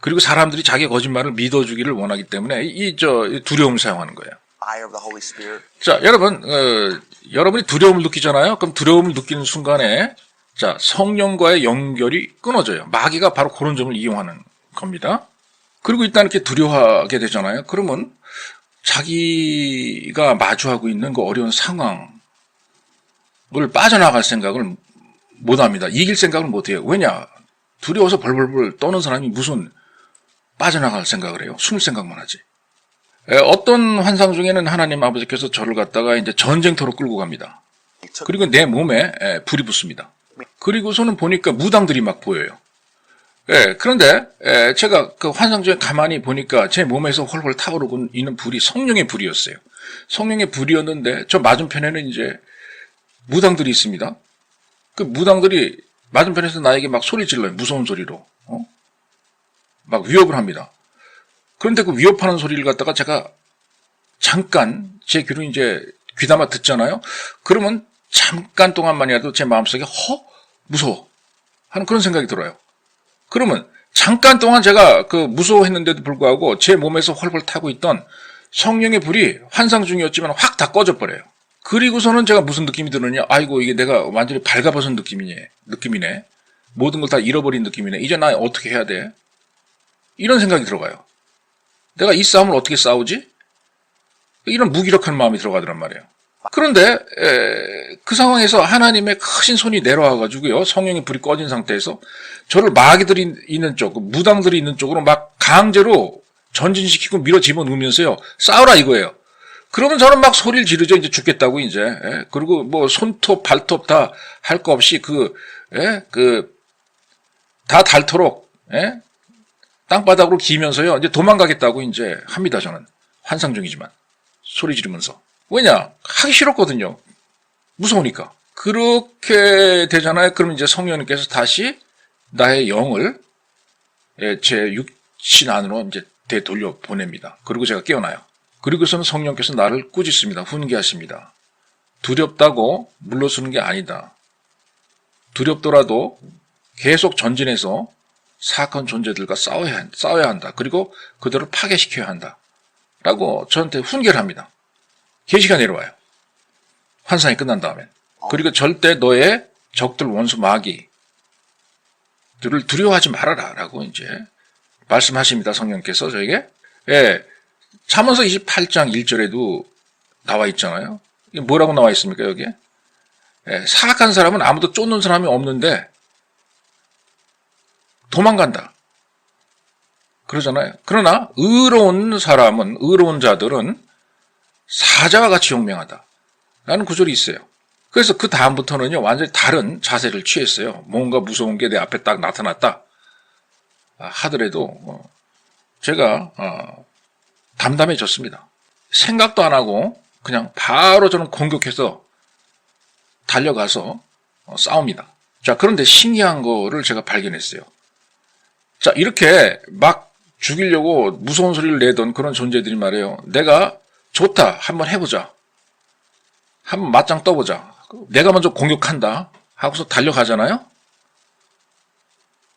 그리고 사람들이 자기 거짓말을 믿어주기를 원하기 때문에 이 두려움을 사용하는 거예요. 자, 여러분, 여러분이 두려움을 느끼잖아요. 그럼 두려움을 느끼는 순간에 자, 성령과의 연결이 끊어져요. 마귀가 바로 그런 점을 이용하는 겁니다. 그리고 일단 이렇게 두려워하게 되잖아요. 그러면 자기가 마주하고 있는 그 어려운 상황을 빠져나갈 생각을 못합니다. 이길 생각을 못해요. 왜냐? 두려워서 벌벌벌 떠는 사람이 무슨 빠져나갈 생각을 해요. 숨을 생각만 하지. 어떤 환상 중에는 하나님 아버지께서 저를 갖다가 이제 전쟁터로 끌고 갑니다. 그리고 내 몸에 불이 붙습니다. 그리고서는 보니까 무당들이 막 보여요. 그런데 제가 그 환상 중에 가만히 보니까 제 몸에서 홀홀 타오르고 있는 불이 성령의 불이었어요. 성령의 불이었는데 저 맞은편에는 이제 무당들이 있습니다. 그 무당들이 맞은편에서 나에게 막 소리 질러요. 무서운 소리로. 막 위협을 합니다. 그런데 그 위협하는 소리를 갖다가 제가 잠깐 제 귀로 이제 귀담아 듣잖아요. 그러면 잠깐 동안만이라도 제 마음속에 무서워 하는 그런 생각이 들어요. 그러면 잠깐 동안 제가 그 무서워했는데도 불구하고 제 몸에서 헐헐 타고 있던 성령의 불이 환상 중이었지만 확 다 꺼져 버려요. 그리고서는 제가 무슨 느낌이 드느냐, 아이고 이게 내가 완전히 발가벗은 느낌이네. 모든 걸 다 잃어버린 느낌이네. 이제 나 어떻게 해야 돼? 이런 생각이 들어가요. 내가 이 싸움을 어떻게 싸우지? 이런 무기력한 마음이 들어가더란 말이에요. 그런데 그 상황에서 하나님의 크신 손이 내려와가지고요, 성령의 불이 꺼진 상태에서 저를 마귀들이 있는 쪽, 무당들이 있는 쪽으로 막 강제로 전진시키고 밀어 집어넣으면서요, 싸우라 이거예요. 그러면 저는 막 소리를 지르죠. 이제 죽겠다고 이제. 그리고 뭐 손톱 발톱 다 할 거 없이 다 닳도록 땅바닥으로 기면서요, 이제 도망가겠다고 이제 합니다. 저는 환상 중이지만 소리 지르면서. 왜냐? 하기 싫었거든요. 무서우니까. 그렇게 되잖아요. 그럼 이제 성령님께서 다시 나의 영을 제 육신 안으로 이제 되돌려 보냅니다. 그리고 제가 깨어나요. 그리고서는 성령께서 나를 꾸짖습니다. 훈계하십니다. 두렵다고 물러서는 게 아니다. 두렵더라도 계속 전진해서 사악한 존재들과 싸워야 한다. 그리고 그들을 파괴시켜야 한다. 라고 저한테 훈계를 합니다. 계시가 내려와요. 환상이 끝난 다음에. 그리고 절대 너의 적들 원수 마귀들을 두려워하지 말아라. 라고 이제 말씀하십니다. 성령께서 저에게. 잠언서 28장 1절에도 나와 있잖아요. 이게 뭐라고 나와 있습니까, 여기에? 사악한 사람은 아무도 쫓는 사람이 없는데 도망간다. 그러잖아요. 그러나 의로운 자들은 사자와 같이 용맹하다. 라는 구절이 있어요. 그래서 그 다음부터는요, 완전히 다른 자세를 취했어요. 뭔가 무서운 게 내 앞에 딱 나타났다 하더라도 제가 담담해졌습니다. 생각도 안 하고 그냥 바로 저는 공격해서 달려가서 싸웁니다. 자, 그런데 신기한 거를 제가 발견했어요. 자, 이렇게 막 죽이려고 무서운 소리를 내던 그런 존재들이 말이에요. 내가 좋다, 한번 해보자. 한번 맞짱 떠보자. 내가 먼저 공격한다 하고서 달려가잖아요.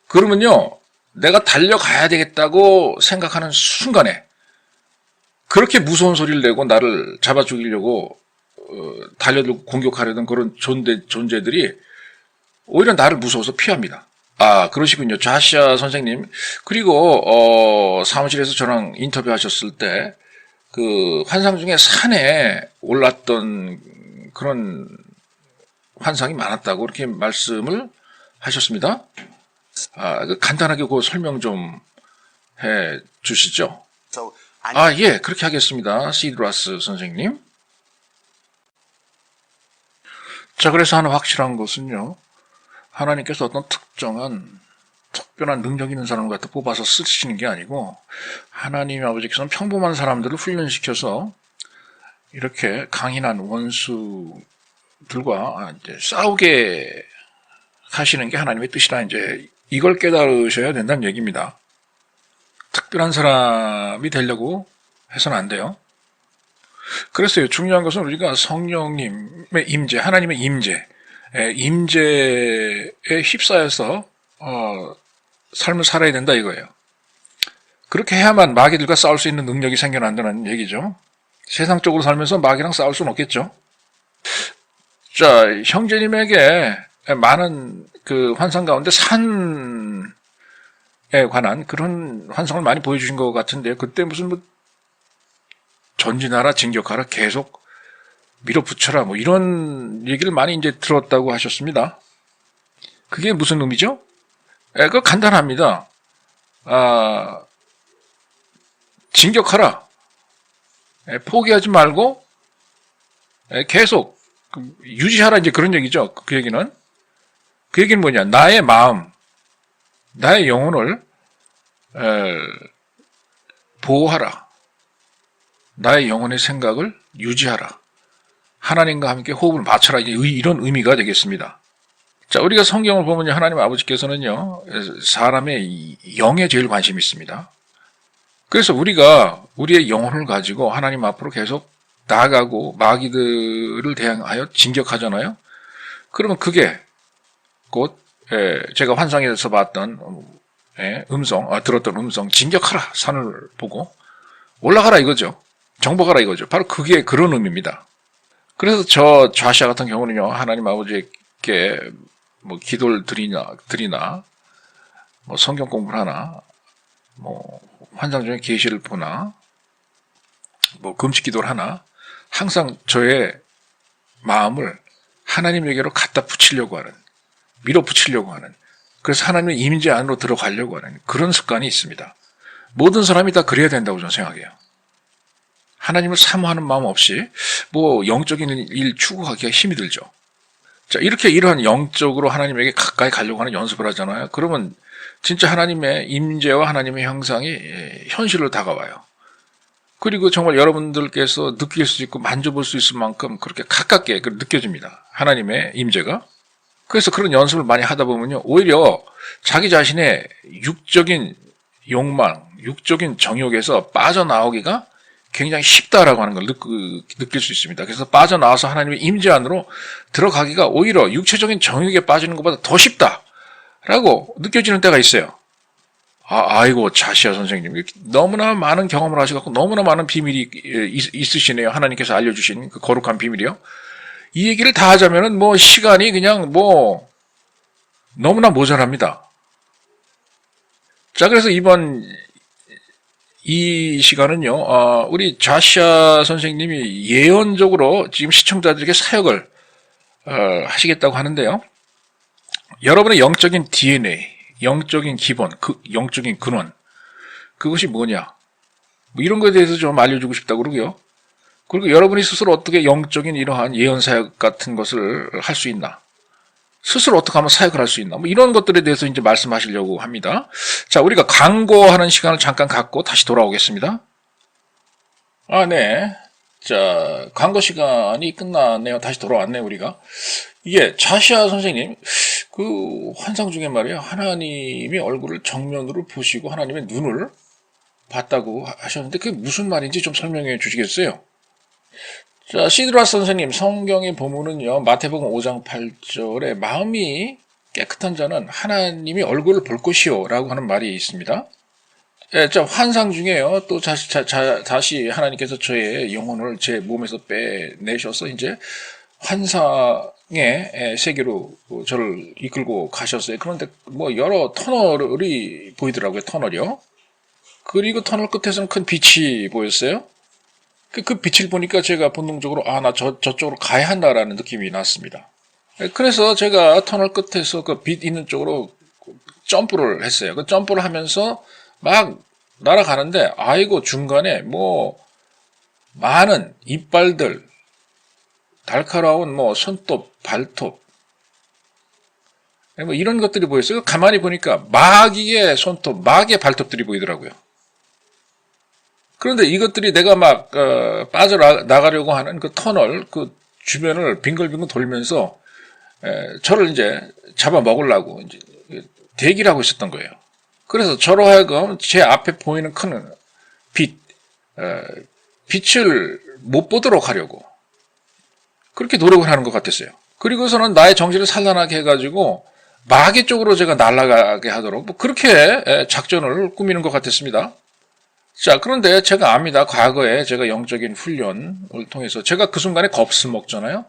그러면요, 내가 달려가야 되겠다고 생각하는 순간에 그렇게 무서운 소리를 내고 나를 잡아 죽이려고 달려들고 공격하려던 그런 존재들이 오히려 나를 무서워서 피합니다. 아, 그러시군요. 좌시아 선생님. 그리고 사무실에서 저랑 인터뷰 하셨을 때 그 환상 중에 산에 올랐던 그런 환상이 많았다고 그렇게 말씀을 하셨습니다. 간단하게 그 설명 좀 해 주시죠. 예, 그렇게 하겠습니다. 시드라스 선생님. 자, 그래서 하나 확실한 것은요, 하나님께서 어떤 특정한 특별한 능력 있는 사람을 갖다 뽑아서 쓰시는 게 아니고 하나님 아버지께서는 평범한 사람들을 훈련시켜서 이렇게 강인한 원수들과 이제 싸우게 하시는 게 하나님의 뜻이라 이제 이걸 깨달으셔야 된다는 얘기입니다. 특별한 사람이 되려고 해서는 안 돼요. 그랬어요. 중요한 것은 우리가 성령님의 임재, 하나님의 임재에 휩싸여서 삶을 살아야 된다 이거예요. 그렇게 해야만 마귀들과 싸울 수 있는 능력이 생겨난다는 얘기죠. 세상적으로 살면서 마귀랑 싸울 수는 없겠죠. 자, 형제님에게 많은 그 환상 가운데 산에 관한 그런 환상을 많이 보여주신 것 같은데 그때 무슨 뭐 전진하라, 진격하라, 계속 밀어붙여라 뭐 이런 얘기를 많이 이제 들었다고 하셨습니다. 그게 무슨 의미죠? 그거 간단합니다. 진격하라. 포기하지 말고 계속 유지하라 이제 그런 얘기죠. 그 얘기는 뭐냐? 나의 마음, 나의 영혼을 보호하라. 나의 영혼의 생각을 유지하라. 하나님과 함께 호흡을 맞춰라. 이런 의미가 되겠습니다. 자, 우리가 성경을 보면요. 하나님 아버지께서는요. 사람의 영에 제일 관심이 있습니다. 그래서 우리가 우리의 영혼을 가지고 하나님 앞으로 계속 나아가고 마귀들을 대항하여 진격하잖아요. 그러면 그게 곧 제가 환상에서 봤던 들었던 음성 진격하라 산을 보고 올라가라 이거죠. 정복하라 이거죠. 바로 그게 그런 의미입니다. 그래서 저 좌시아 같은 경우는요. 하나님 아버지께 뭐 기도를 드리나 뭐 성경 공부를 하나 뭐 환상 중에 계시를 보나 뭐 금식 기도를 하나 항상 저의 마음을 하나님에게로 갖다 붙이려고 하는 밀어붙이려고 하는 그래서 하나님의 임재 안으로 들어가려고 하는 그런 습관이 있습니다. 모든 사람이 다 그래야 된다고 저는 생각해요. 하나님을 사모하는 마음 없이 뭐 영적인 일 추구하기가 힘이 들죠. 자, 이렇게 이러한 영적으로 하나님에게 가까이 가려고 하는 연습을 하잖아요. 그러면 진짜 하나님의 임재와 하나님의 형상이 현실로 다가와요. 그리고 정말 여러분들께서 느낄 수 있고 만져볼 수 있을 만큼 그렇게 가깝게 느껴집니다. 하나님의 임재가. 그래서 그런 연습을 많이 하다 보면요. 오히려 자기 자신의 육적인 욕망, 육적인 정욕에서 빠져나오기가 굉장히 쉽다라고 하는 걸 느낄 수 있습니다. 그래서 빠져나와서 하나님의 임재 안으로 들어가기가 오히려 육체적인 정욕에 빠지는 것보다 더 쉽다라고 느껴지는 때가 있어요. 아이고 자시아 선생님 너무나 많은 경험을 하셔서 너무나 많은 비밀이 있으시네요. 하나님께서 알려주신 그 거룩한 비밀이요. 이 얘기를 다 하자면은 뭐 시간이 그냥 뭐 너무나 모자랍니다. 자, 그래서 이번 이 시간은요, 우리 좌시아 선생님이 예언적으로 지금 시청자들에게 사역을 하시겠다고 하는데요. 여러분의 영적인 DNA, 영적인 기본, 영적인 근원, 그것이 뭐냐? 뭐 이런 것에 대해서 좀 알려주고 싶다고 그러고요. 그리고 여러분이 스스로 어떻게 영적인 이러한 예언 사역 같은 것을 할 수 있나? 스스로 어떻게 하면 사역을 할 수 있나? 뭐 이런 것들에 대해서 이제 말씀하시려고 합니다. 자, 우리가 광고하는 시간을 잠깐 갖고 다시 돌아오겠습니다. 네. 자, 광고 시간이 끝났네요. 다시 돌아왔네요, 우리가. 이게 자시아 선생님, 그 환상 중에 말이에요. 하나님의 얼굴을 정면으로 보시고 하나님의 눈을 봤다고 하셨는데 그게 무슨 말인지 좀 설명해 주시겠어요? 자, 시드라스 선생님, 성경에 보면은요, 마태복음 5장 8절에 마음이 깨끗한 자는 하나님의 얼굴을 볼 것이요 라고 하는 말이 있습니다. 자, 환상 중에요, 또 다시 하나님께서 저의 영혼을 제 몸에서 빼내셔서 이제 환상의 세계로 저를 이끌고 가셨어요. 그런데 뭐 여러 터널이 보이더라고요, 터널이요. 그리고 터널 끝에서는 큰 빛이 보였어요. 그 빛을 보니까 제가 본능적으로 나 저쪽으로 가야 한다라는 느낌이 났습니다. 그래서 제가 터널 끝에서 그 빛 있는 쪽으로 점프를 했어요. 그 점프를 하면서 막 날아가는데 아이고 중간에 뭐 많은 이빨들, 날카로운 뭐 손톱, 발톱, 뭐 이런 것들이 보였어요. 가만히 보니까 마귀의 손톱, 마귀의 발톱들이 보이더라고요. 그런데 이것들이 내가 막 빠져나가려고 하는 그 터널, 그 주변을 빙글빙글 돌면서 저를 이제 잡아먹으려고 이제 대기를 하고 있었던 거예요. 그래서 저로 하여금 제 앞에 보이는 큰 빛을 못 보도록 하려고 그렇게 노력을 하는 것 같았어요. 그리고서는 나의 정신을 산란하게 해가지고 마귀 쪽으로 제가 날아가게 하도록 뭐 그렇게 작전을 꾸미는 것 같았습니다. 자, 그런데 제가 압니다. 과거에 제가 영적인 훈련을 통해서 제가 그 순간에 겁스 먹잖아요.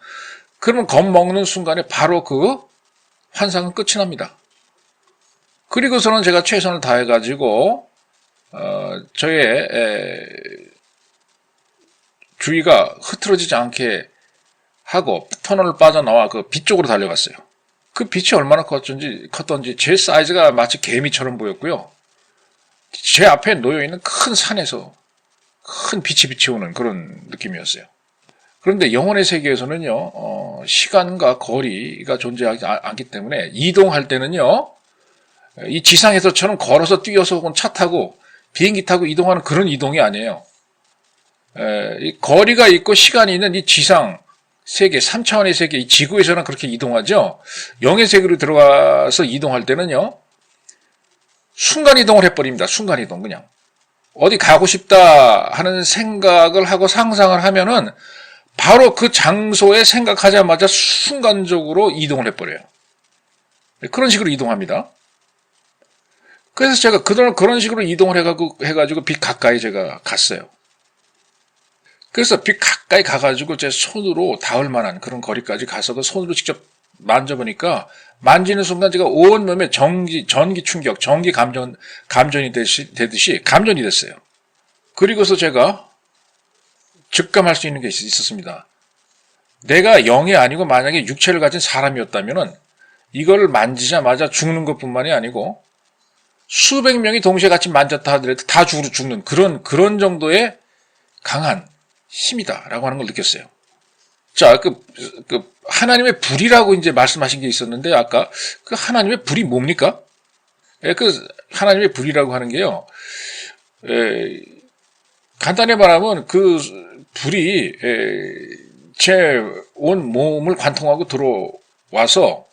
그러면 겁 먹는 순간에 바로 그 환상은 끝이 납니다. 그리고서는 제가 최선을 다해가지고 저의 주의가 흐트러지지 않게 하고 터널을 빠져나와 그 빛 쪽으로 달려갔어요. 그 빛이 얼마나 컸던지 제 사이즈가 마치 개미처럼 보였고요. 제 앞에 놓여있는 큰 산에서 큰 빛이 비치오는 그런 느낌이었어요. 그런데 영혼의 세계에서는요, 시간과 거리가 존재하지 않기 때문에 이동할 때는요, 이 지상에서처럼 걸어서 뛰어서 혹은 차 타고 비행기 타고 이동하는 그런 이동이 아니에요. 이 거리가 있고 시간이 있는 이 지상 세계, 3차원의 세계, 이 지구에서는 그렇게 이동하죠. 영의 세계로 들어가서 이동할 때는요, 순간이동을 해버립니다. 순간이동 그냥. 어디 가고 싶다 하는 생각을 하고 상상을 하면은 바로 그 장소에 생각하자마자 순간적으로 이동을 해버려요. 그런 식으로 이동합니다. 그래서 제가 그런 식으로 이동을 해가지고 빛 가까이 제가 갔어요. 그래서 빛 가까이 가가지고 제 손으로 닿을 만한 그런 거리까지 가서 그 손으로 직접 만져보니까 만지는 순간 제가 온 몸에 전기 충격, 전기 감전이 되듯이 감전이 됐어요. 그리고서 제가 직감할 수 있는 게 있었습니다. 내가 영이 아니고 만약에 육체를 가진 사람이었다면은 이걸 만지자마자 죽는 것뿐만이 아니고 수백 명이 동시에 같이 만졌다 하더라도 다 죽는 그런 정도의 강한 힘이다라고 하는 걸 느꼈어요. 자, 하나님의 불이라고 이제 말씀하신 게 있었는데, 아까 그 하나님의 불이 뭡니까? 그 하나님의 불이라고 하는 게요, 간단히 말하면 그 불이 제 온 몸을 관통하고 들어와서,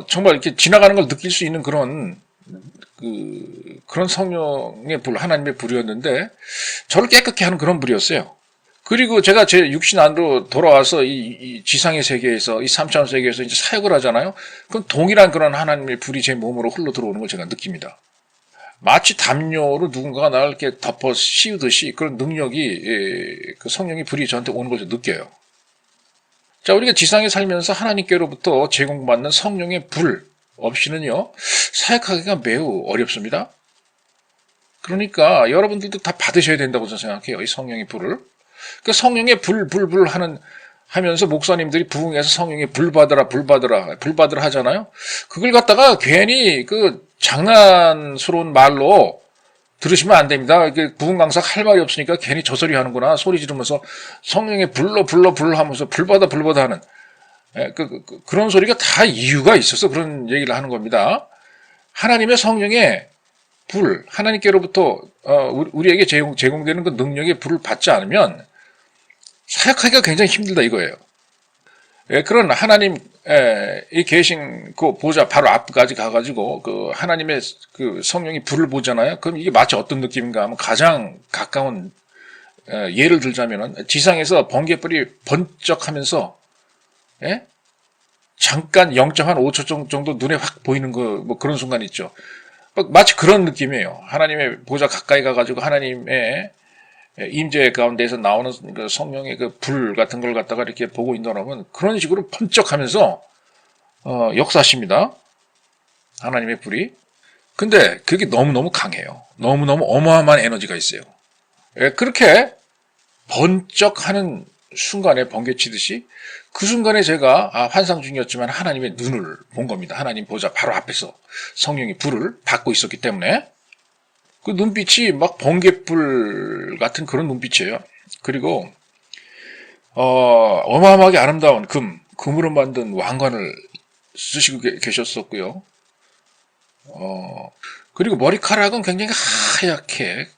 정말 이렇게 지나가는 걸 느낄 수 있는 그런 성령의 불, 하나님의 불이었는데, 저를 깨끗게 하는 그런 불이었어요. 그리고 제가 제 육신 안으로 돌아와서 이 지상의 세계에서, 이 3차원 세계에서 이제 사역을 하잖아요? 그럼 동일한 그런 하나님의 불이 제 몸으로 흘러 들어오는 걸 제가 느낍니다. 마치 담요로 누군가가 나를 이렇게 덮어 씌우듯이 그런 능력이, 그 성령의 불이 저한테 오는 걸 느껴요. 자, 우리가 지상에 살면서 하나님께로부터 제공받는 성령의 불 없이는요, 사역하기가 매우 어렵습니다. 그러니까 여러분들도 다 받으셔야 된다고 저는 생각해요. 이 성령의 불을. 그 성령의 불 하면서 목사님들이 부흥해서 성령의 불 받으라 하잖아요. 그걸 갖다가 괜히 그 장난스러운 말로 들으시면 안 됩니다. 부흥 강사 할 말이 없으니까 괜히 저 소리 하는구나 소리 지르면서 성령의 불로 하면서 불 받아 하는 그런 소리가 다 이유가 있어서 그런 얘기를 하는 겁니다. 하나님의 성령의 불, 하나님께로부터 우리에게 제공되는 그 능력의 불을 받지 않으면 사역하기가 굉장히 힘들다 이거예요. 그런 하나님 이 계신 그 보좌 바로 앞까지 가가지고 그 하나님의 그 성령이 불을 보잖아요. 그럼 이게 마치 어떤 느낌인가 하면 가장 가까운 예를 들자면은 지상에서 번개불이 번쩍하면서 잠깐 0.5초 정도 눈에 확 보이는 뭐 그런 순간 있죠. 마치 그런 느낌이에요. 하나님의 보좌 가까이 가가지고 하나님의 임재 가운데에서 나오는 그 성령의 그 불 같은 걸 갖다가 이렇게 보고 있노라면 그런 식으로 번쩍하면서 역사하십니다. 하나님의 불이. 근데 그게 너무너무 강해요. 너무너무 어마어마한 에너지가 있어요. 그렇게 번쩍하는 순간에 번개치듯이 그 순간에 제가 환상 중이었지만 하나님의 눈을 본 겁니다. 하나님 보좌 바로 앞에서 성령의 불을 받고 있었기 때문에 그 눈빛이 막 번개불 같은 그런 눈빛이에요. 그리고 어마어마하게 아름다운 금으로 만든 왕관을 쓰시고 계셨었고요. 그리고 머리카락은 굉장히 하얗게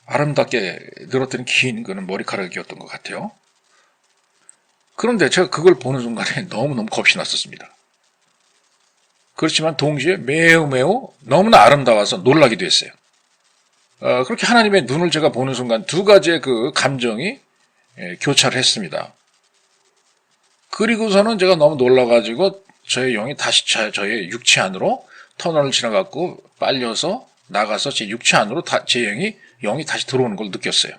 아름답게 늘어뜨린 긴 그런 머리카락이었던 것 같아요. 그런데 제가 그걸 보는 순간에 너무너무 겁이 났었습니다. 그렇지만 동시에 매우 매우 너무나 아름다워서 놀라기도 했어요. 그렇게 하나님의 눈을 제가 보는 순간 두 가지의 그 감정이 교차를 했습니다. 그리고서는 제가 너무 놀라가지고 저의 영이 다시 저의 육체 안으로 터널을 지나갔고 빨려서 나가서 제 육체 안으로 제 영이 다시 들어오는 걸 느꼈어요.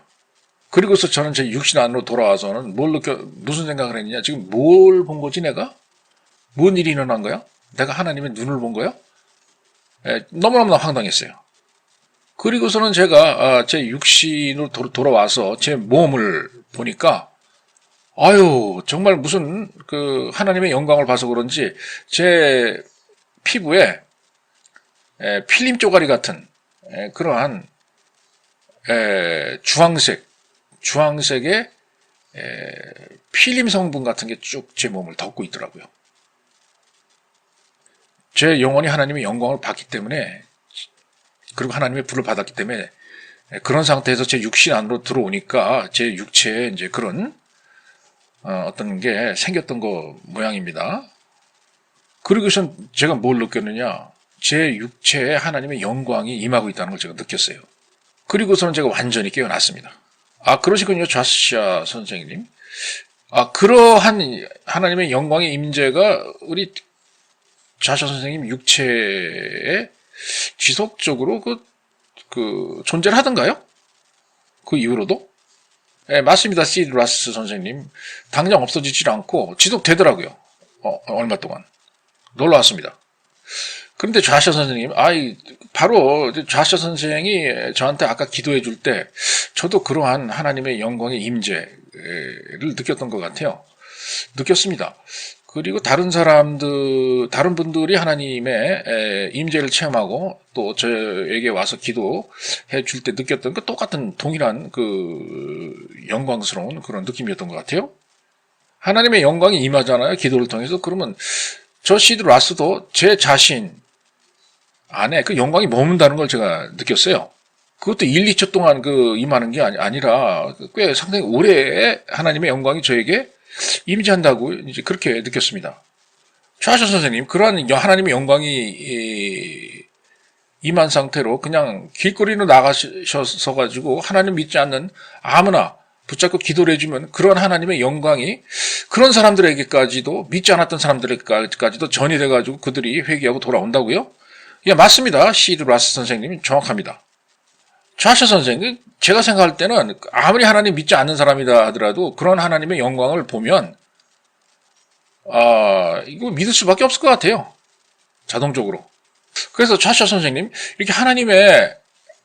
그리고서 저는 제 육신 안으로 돌아와서는 무슨 생각을 했느냐. 지금 뭘 본 거지 내가? 뭔 일이 일어난 거야? 내가 하나님의 눈을 본 거야? 너무너무 황당했어요. 그리고서는 제가 제 육신으로 돌아와서 제 몸을 보니까 아유 정말 무슨 그 하나님의 영광을 봐서 그런지 제 피부에 필름 쪼가리 같은 그러한 주황색의 필름 성분 같은 게 쭉 제 몸을 덮고 있더라고요. 제 영혼이 하나님의 영광을 받기 때문에 그리고 하나님의 불을 받았기 때문에 그런 상태에서 제 육신 안으로 들어오니까 제 육체에 이제 그런 어떤 게 생겼던 거 모양입니다. 그리고선 제가 뭘 느꼈느냐. 제 육체에 하나님의 영광이 임하고 있다는 걸 제가 느꼈어요. 그리고서는 제가 완전히 깨어났습니다. 그러시군요. 좌시아 선생님. 그러한 하나님의 영광의 임재가 우리 좌시아 선생님 육체에 지속적으로 존재를 하던가요? 그 이후로도? 네, 맞습니다. 시드 라스 선생님. 당장 없어지질 않고 지속되더라고요. 얼마 동안. 놀라웠습니다. 그런데 좌시아 선생님, 바로 좌시아 선생이 저한테 아까 기도해 줄 때 저도 그러한 하나님의 영광의 임재를 느꼈던 것 같아요. 느꼈습니다. 그리고 다른 분들이 하나님의 임재를 체험하고 또 저에게 와서 기도해 줄 때 느꼈던 그 똑같은 동일한 그 영광스러운 그런 느낌이었던 것 같아요. 하나님의 영광이 임하잖아요. 기도를 통해서. 그러면 저 시드 라스도 제 자신 안에 그 영광이 머문다는 걸 제가 느꼈어요. 그것도 1, 2초 동안 임하는 게 아니라 꽤 상당히 오래 하나님의 영광이 저에게 임재한다고 이제 그렇게 느꼈습니다. 좌시아 선생님, 그러한 하나님의 영광이 임한 상태로 그냥 길거리로 나가셔서 가지고 하나님 믿지 않는 아무나 붙잡고 기도를 해주면 그런 하나님의 영광이 그런 사람들에게까지도 믿지 않았던 사람들에게까지도 전이돼가지고 그들이 회개하고 돌아온다고요? 예, 맞습니다. 시드 라스 선생님이 정확합니다. 좌시아 선생님, 제가 생각할 때는 아무리 하나님 믿지 않는 사람이다 하더라도 그런 하나님의 영광을 보면 이거 믿을 수밖에 없을 것 같아요. 자동적으로. 그래서 좌시아 선생님, 이렇게 하나님의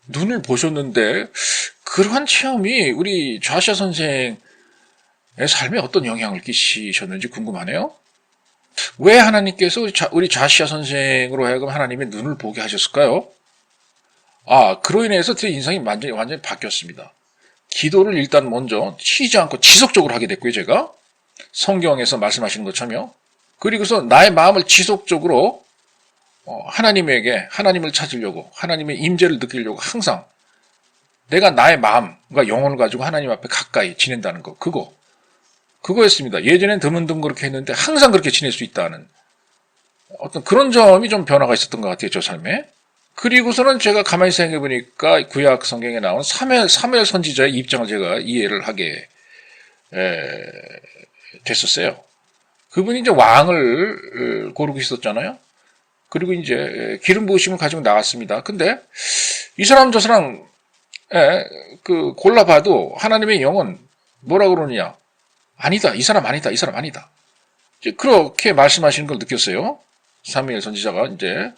눈을 보셨는데 그러한 체험이 우리 좌시아 선생의 삶에 어떤 영향을 끼치셨는지 궁금하네요. 왜 하나님께서 우리 좌시아 선생으로 하여금 하나님의 눈을 보게 하셨을까요? 그로 인해서 제 인생이 완전히 바뀌었습니다. 기도를 일단 먼저 쉬지 않고 지속적으로 하게 됐고요, 제가. 성경에서 말씀하시는 것처럼요. 그리고서 나의 마음을 지속적으로 하나님을 찾으려고, 하나님의 임재를 느끼려고 항상 내가 나의 마음과 영혼을 가지고 하나님 앞에 가까이 지낸다는 거, 그거였습니다. 예전엔 드문드문 그렇게 했는데 항상 그렇게 지낼 수 있다는 어떤 그런 점이 좀 변화가 있었던 것 같아요, 저 삶에. 그리고서는 제가 가만히 생각해 보니까 구약 성경에 나온 사무엘 선지자의 입장을 제가 이해를 하게 됐었어요. 그분이 이제 왕을 고르고 있었잖아요. 그리고 이제 기름 부으심을 가지고 나왔습니다. 근데 이 사람 저 사람 골라봐도 하나님의 영은 뭐라 그러느냐? 아니다. 이 사람 아니다. 이 사람 아니다. 이제 그렇게 말씀하시는 걸 느꼈어요. 사무엘 선지자가 이제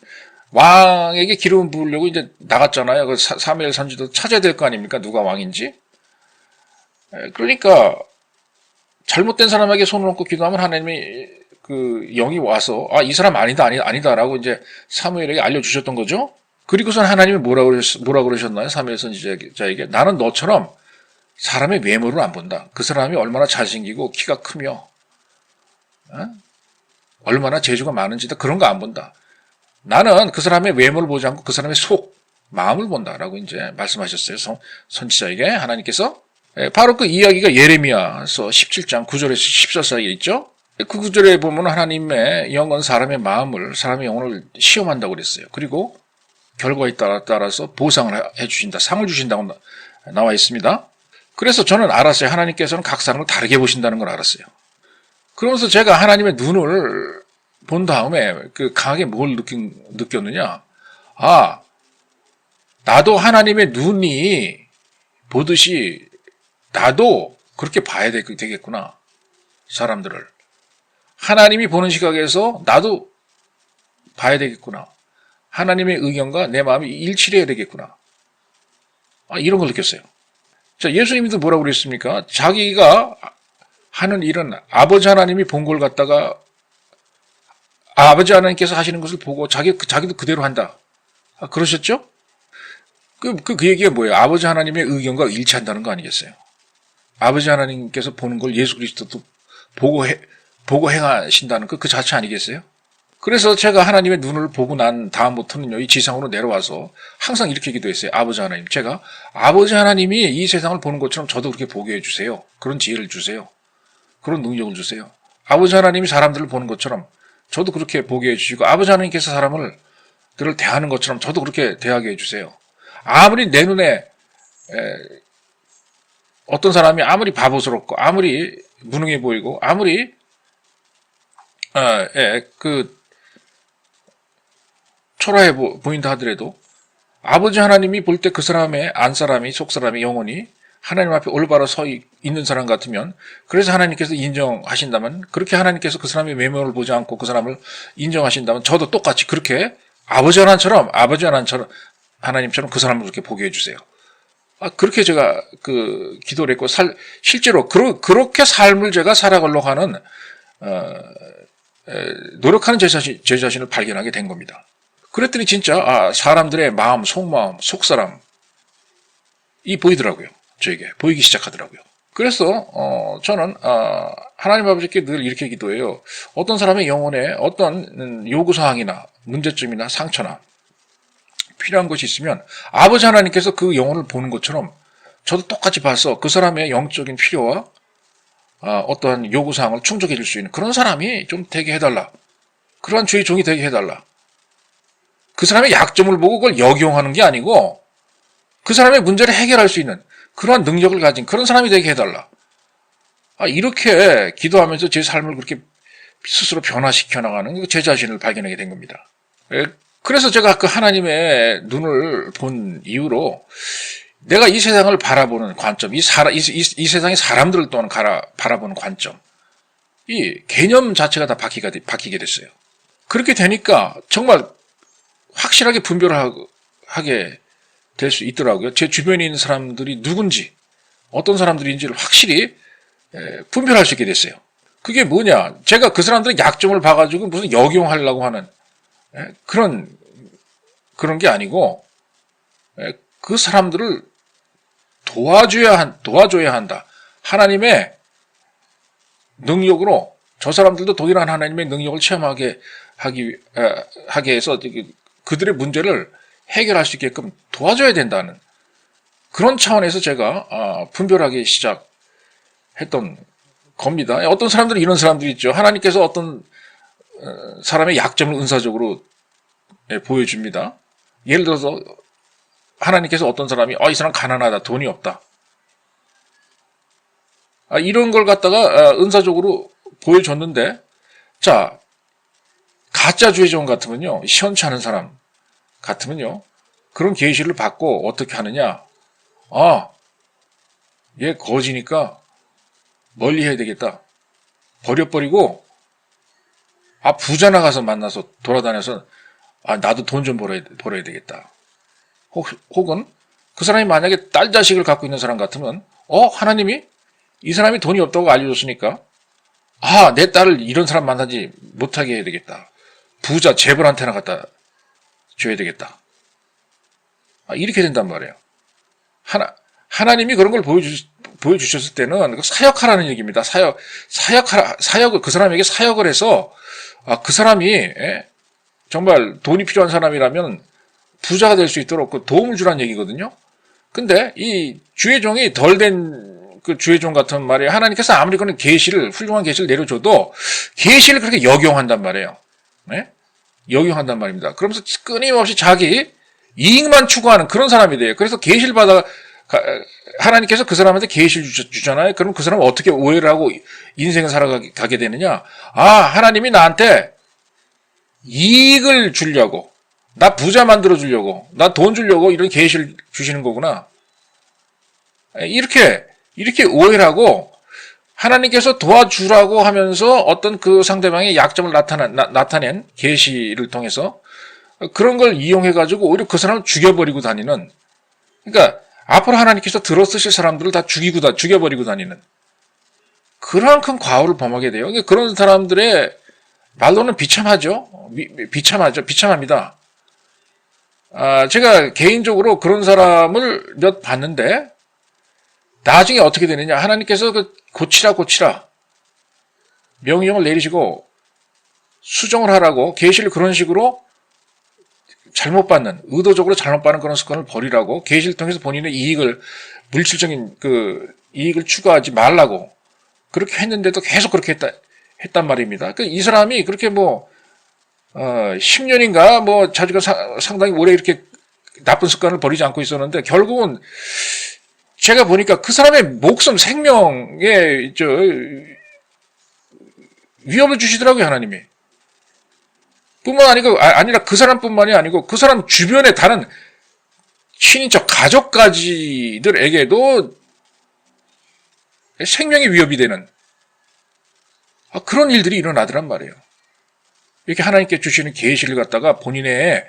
왕에게 기름 부으려고 이제 나갔잖아요. 그 사무엘 선지도 찾아야 될 거 아닙니까? 누가 왕인지. 그러니까 잘못된 사람에게 손을 얹고 기도하면 하나님의 그 영이 와서 이 사람 아니다라고 이제 사무엘에게 알려주셨던 거죠. 그리고선 하나님이 뭐라 그러셨나요? 사무엘 선지자에게 나는 너처럼 사람의 외모를 안 본다. 그 사람이 얼마나 잘생기고 키가 크며 얼마나 재주가 많은지다 그런 거 안 본다. 나는 그 사람의 외모를 보지 않고 그 사람의 속, 마음을 본다라고 이제 말씀하셨어요. 선지자에게 하나님께서. 바로 그 이야기가 예레미야서 17장 9절에서 10절 사이에 있죠. 그 구절에 보면 하나님의 영은 사람의 마음을, 사람의 영혼을 시험한다고 그랬어요. 그리고 결과에 따라서 보상을 해주신다, 상을 주신다고 나와 있습니다. 그래서 저는 알았어요. 하나님께서는 각 사람을 다르게 보신다는 걸 알았어요. 그러면서 제가 하나님의 눈을 본 다음에 그 강하게 뭘 느꼈느냐. 아, 나도 하나님의 눈이 보듯이 나도 그렇게 봐야 되겠구나. 사람들을. 하나님이 보는 시각에서 나도 봐야 되겠구나. 하나님의 의견과 내 마음이 일치해야 되겠구나. 이런 걸 느꼈어요. 자, 예수님도 뭐라고 그랬습니까? 자기가 하는 일은 아버지 하나님이 본 걸 갖다가 아버지 하나님께서 하시는 것을 보고 자기도 그대로 한다. 그러셨죠? 그 얘기가 뭐예요? 아버지 하나님의 의견과 일치한다는 거 아니겠어요? 아버지 하나님께서 보는 걸 예수 그리스도도 보고 행하신다는 그 자체 아니겠어요? 그래서 제가 하나님의 눈을 보고 난 다음부터는요, 이 지상으로 내려와서 항상 이렇게 기도했어요. 아버지 하나님, 제가 아버지 하나님이 이 세상을 보는 것처럼 저도 그렇게 보게 해주세요. 그런 지혜를 주세요. 그런 능력을 주세요. 아버지 하나님이 사람들을 보는 것처럼 저도 그렇게 보게 해주시고, 아버지 하나님께서 사람들을 대하는 것처럼 저도 그렇게 대하게 해주세요. 아무리 내 눈에 어떤 사람이 아무리 바보스럽고 아무리 무능해 보이고 아무리 초라해 보인다 하더라도 아버지 하나님이 볼 때 그 사람의 안사람이 속사람이 영혼이 하나님 앞에 올바로 서 있는 사람 같으면, 그래서 하나님께서 인정하신다면, 그렇게 하나님께서 그 사람의 외모를 보지 않고 그 사람을 인정하신다면 저도 똑같이 그렇게 아버지 하나님처럼 그 사람을 그렇게 보게 해주세요. 그렇게 제가 기도를 했고, 실제로 그렇게 삶을 제가 살아가려고 하는 노력하는 제 자신을 발견하게 된 겁니다. 그랬더니 진짜 사람들의 마음, 속마음, 속사람이 보이더라고요. 저에게 보이기 시작하더라고요. 그래서 저는 하나님 아버지께 늘 이렇게 기도해요. 어떤 사람의 영혼에 어떤 요구사항이나 문제점이나 상처나 필요한 것이 있으면 아버지 하나님께서 그 영혼을 보는 것처럼 저도 똑같이 봐서 그 사람의 영적인 필요와 어떠한 요구사항을 충족해 줄 수 있는 그런 사람이 좀 되게 해달라. 그러한 주의 종이 되게 해달라. 그 사람의 약점을 보고 그걸 역용하는 게 아니고 그 사람의 문제를 해결할 수 있는 그러한 능력을 가진 그런 사람이 되게 해달라. 이렇게 기도하면서 제 삶을 그렇게 스스로 변화시켜 나가는 제 자신을 발견하게 된 겁니다. 그래서 제가 그 하나님의 눈을 본 이후로 내가 이 세상을 바라보는 관점, 이 세상의 사람들을 또한 바라보는 관점, 이 개념 자체가 다 바뀌게 됐어요. 그렇게 되니까 정말 확실하게 분별을 하게 될 수 있더라고요. 제 주변에 있는 사람들이 누군지, 어떤 사람들인지를 확실히 분별할 수 있게 됐어요. 그게 뭐냐? 제가 그 사람들의 약점을 봐가지고 무슨 역용하려고 하는 그런 게 아니고 그 사람들을 도와줘야 한다. 하나님의 능력으로 저 사람들도 동일한 하나님의 능력을 체험하게 하게 해서 그들의 문제를 해결할 수 있게끔 도와줘야 된다는 그런 차원에서 제가 분별하기 시작했던 겁니다. 어떤 사람들은 이런 사람들이 있죠. 하나님께서 어떤 사람의 약점을 은사적으로 보여줍니다. 예를 들어서 하나님께서 어떤 사람이 이 사람 가난하다, 돈이 없다. 이런 걸 갖다가 은사적으로 보여줬는데, 자, 가짜 주의종 같으면요, 시원치 않은 사람 같으면요, 그런 계시를 받고 어떻게 하느냐? 얘 거지니까 멀리 해야 되겠다. 버려버리고 부자 나가서 만나서 돌아다녀서 나도 돈 좀 벌어야 되겠다. 혹은 그 사람이 만약에 딸 자식을 갖고 있는 사람 같으면 하나님이 이 사람이 돈이 없다고 알려줬으니까 내 딸을 이런 사람 만나지 못하게 해야 되겠다. 부자 재벌한테나 갖다 줘야 되겠다. 이렇게 된단 말이에요. 하나님이 그런 걸 보여주셨을 때는 사역하라는 얘기입니다. 사역을 그 사람에게 사역을 해서 그 사람이 정말 돈이 필요한 사람이라면 부자가 될 수 있도록 그 도움을 주라는 얘기거든요. 근데 이 주의 종이 덜 된 그 주의 종 같은 말이에요. 하나님께서 아무리 그런 계시를 훌륭한 계시를 내려줘도 계시를 그렇게 역용한단 말이에요. 네? 역용한단 말입니다. 그러면서 끊임없이 자기 이익만 추구하는 그런 사람이 돼요. 그래서 계시를 받아 하나님께서 그 사람한테 계시를 주잖아요. 그럼 그 사람은 어떻게 오해를 하고 인생을 살아가게 되느냐? 하나님이 나한테 이익을 주려고, 나 부자 만들어 주려고, 나 돈 주려고 이런 계시를 주시는 거구나. 이렇게 오해를 하고 하나님께서 도와주라고 하면서 어떤 그 상대방의 약점을 나타낸 계시를 통해서 그런 걸 이용해가지고 오히려 그 사람을 죽여버리고 다니는, 그러니까 앞으로 하나님께서 들어쓰실 사람들을 다 죽여버리고 다니는 그러한 큰 과오를 범하게 돼요. 그런 사람들의 말로는 비참하죠. 비참합니다. 제가 개인적으로 그런 사람을 몇 봤는데 나중에 어떻게 되느냐. 하나님께서 고치라 명령을 내리시고 수정을 하라고 계시를 그런 식으로 의도적으로 잘못 받는 그런 습관을 버리라고, 계시를 통해서 본인의 물질적인 그 이익을 추구하지 말라고 그렇게 했는데도 계속 그렇게 했단 말입니다. 이 사람이 그렇게 10년인가 자기가 상당히 오래 이렇게 나쁜 습관을 버리지 않고 있었는데 결국은 제가 보니까 그 사람의 목숨, 생명에 위협을 주시더라고요, 하나님이. 아니라 그 사람뿐만이 아니고 그 사람 주변의 다른 친인척, 가족까지들에게도 생명이 위협이 되는 그런 일들이 일어나더란 말이에요. 이렇게 하나님께 주시는 계시를 갖다가 본인의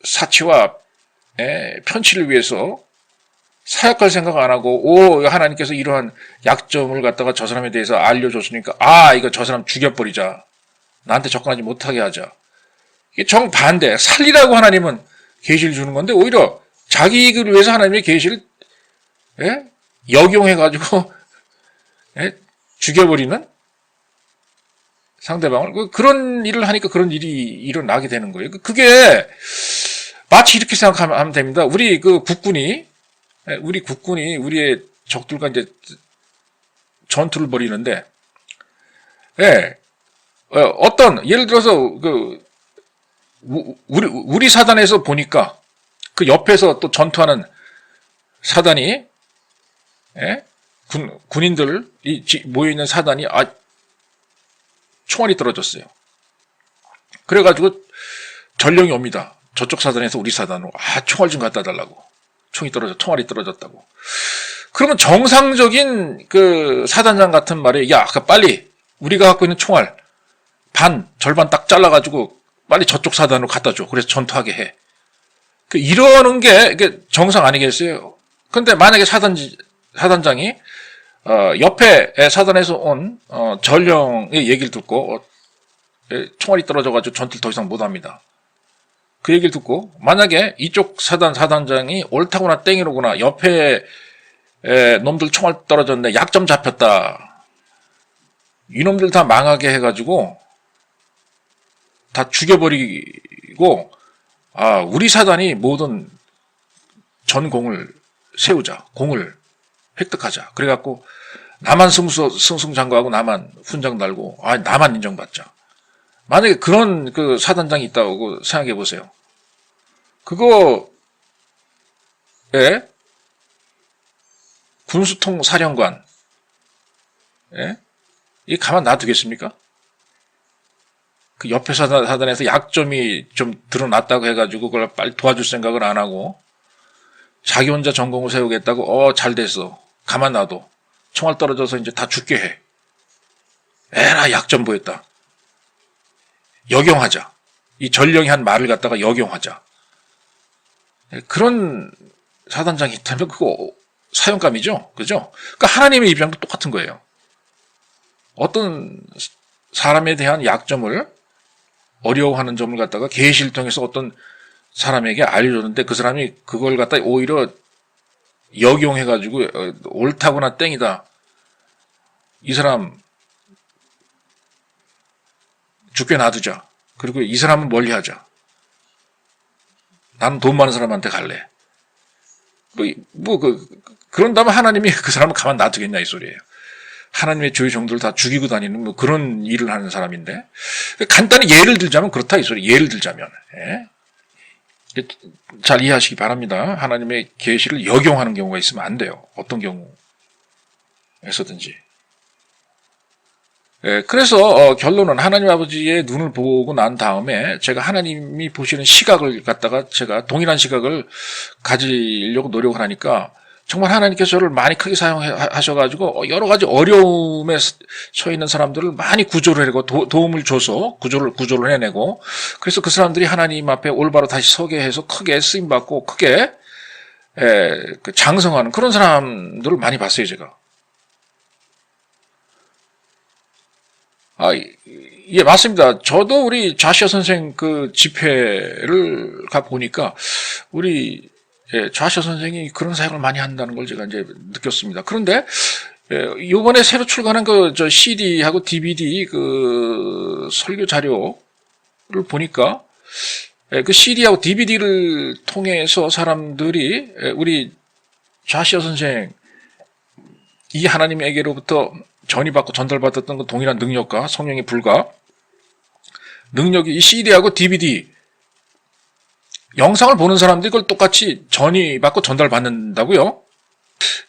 사치와 편취를 위해서 사역할 생각 안 하고, 하나님께서 이러한 약점을 갖다가 저 사람에 대해서 알려줬으니까, 이거 저 사람 죽여버리자. 나한테 접근하지 못하게 하자. 이게 정반대. 살리라고 하나님은 계시를 주는 건데, 오히려 자기 이익을 위해서 하나님의 계시를, 역용해가지고, 죽여버리는 상대방을, 그런 일을 하니까 그런 일이 일어나게 되는 거예요. 그게, 마치 이렇게 생각하면 됩니다. 우리 국군이 우리의 적들과 이제 전투를 벌이는데, 예를 들어서 우리 사단에서 보니까 그 옆에서 또 전투하는 사단이, 군인들이 모여있는 사단이 총알이 떨어졌어요. 그래가지고 전령이 옵니다. 저쪽 사단에서 우리 사단으로 총알 좀 갖다 달라고. 총알이 떨어졌다고. 그러면 정상적인 그 사단장 같은 말에, 빨리 우리가 갖고 있는 총알 절반 딱 잘라가지고 빨리 저쪽 사단으로 갖다 줘. 그래서 전투하게 해. 이러는 게 이게 정상 아니겠어요? 근데 만약에 사단장이 옆에 사단에서 온 전령의 얘기를 듣고 총알이 떨어져가지고 전투를 더 이상 못합니다. 그 얘기를 듣고 만약에 이쪽 사단장이 옳다거나 땡이로구나, 옆에 놈들 총알 떨어졌네, 약점 잡혔다, 이놈들 다 망하게 해가지고 다 죽여버리고, 우리 사단이 모든 전공을 세우자, 공을 획득하자. 그래갖고 나만 승승장구하고 나만 훈장 달고 나만 인정받자. 만약에 그런 그 사단장이 있다고 생각해 보세요. 그거에 군수통 사령관, 이 가만 놔두겠습니까? 그 옆에 사단에서 약점이 좀 드러났다고 해가지고 그걸 빨리 도와줄 생각을 안 하고 자기 혼자 전공을 세우겠다고, 잘 됐어. 가만 놔둬. 총알 떨어져서 이제 다 죽게 해. 에라, 약점 보였다. 역용하자. 이 전령이 한 말을 갖다가 역용하자. 그런 사단장이 있다면 그거 사형감이죠. 그죠? 그러니까 하나님의 입장도 똑같은 거예요. 어떤 사람에 대한 약점을, 어려워하는 점을 갖다가 계시를 통해서 어떤 사람에게 알려줬는데 그 사람이 그걸 갖다 오히려 역용해가지고 옳다거나 땡이다, 이 사람 죽게 놔두자. 그리고 이 사람은 멀리하자. 나는 돈 많은 사람한테 갈래. 그런다면 하나님이 그 사람을 가만 놔두겠냐 이 소리예요. 하나님의 주의 종들을 다 죽이고 다니는 뭐 그런 일을 하는 사람인데, 간단히 예를 들자면 그렇다 이 소리. 예를 들자면, 잘 이해하시기 바랍니다. 하나님의 계시를 역용하는 경우가 있으면 안 돼요. 어떤 경우에서든지. 그래서 결론은 하나님 아버지의 눈을 보고 난 다음에 제가 하나님이 보시는 시각을 갖다가 제가 동일한 시각을 가지려고 노력을 하니까 정말 하나님께서 저를 많이 크게 사용하셔가지고 여러 가지 어려움에 처해 있는 사람들을 많이 구조를 해내고 도움을 줘서 구조를 해내고, 그래서 그 사람들이 하나님 앞에 올바로 다시 서게 해서 크게 쓰임받고 크게 장성하는 그런 사람들을 많이 봤어요, 제가. 예, 맞습니다. 저도 우리 좌시아 선생 그 집회를 가 보니까 우리 좌시아 선생이 그런 사역을 많이 한다는 걸 제가 이제 느꼈습니다. 그런데 이번에 새로 출간한 저 CD하고 DVD 그 설교 자료를 보니까 그 CD하고 DVD를 통해서 사람들이 우리 좌시아 선생 이 하나님에게로부터 전이받고 전달받았던 그 동일한 능력과 성령의 불과 능력이 이 CD하고 DVD 영상을 보는 사람들이 그걸 똑같이 전이받고 전달받는다고요?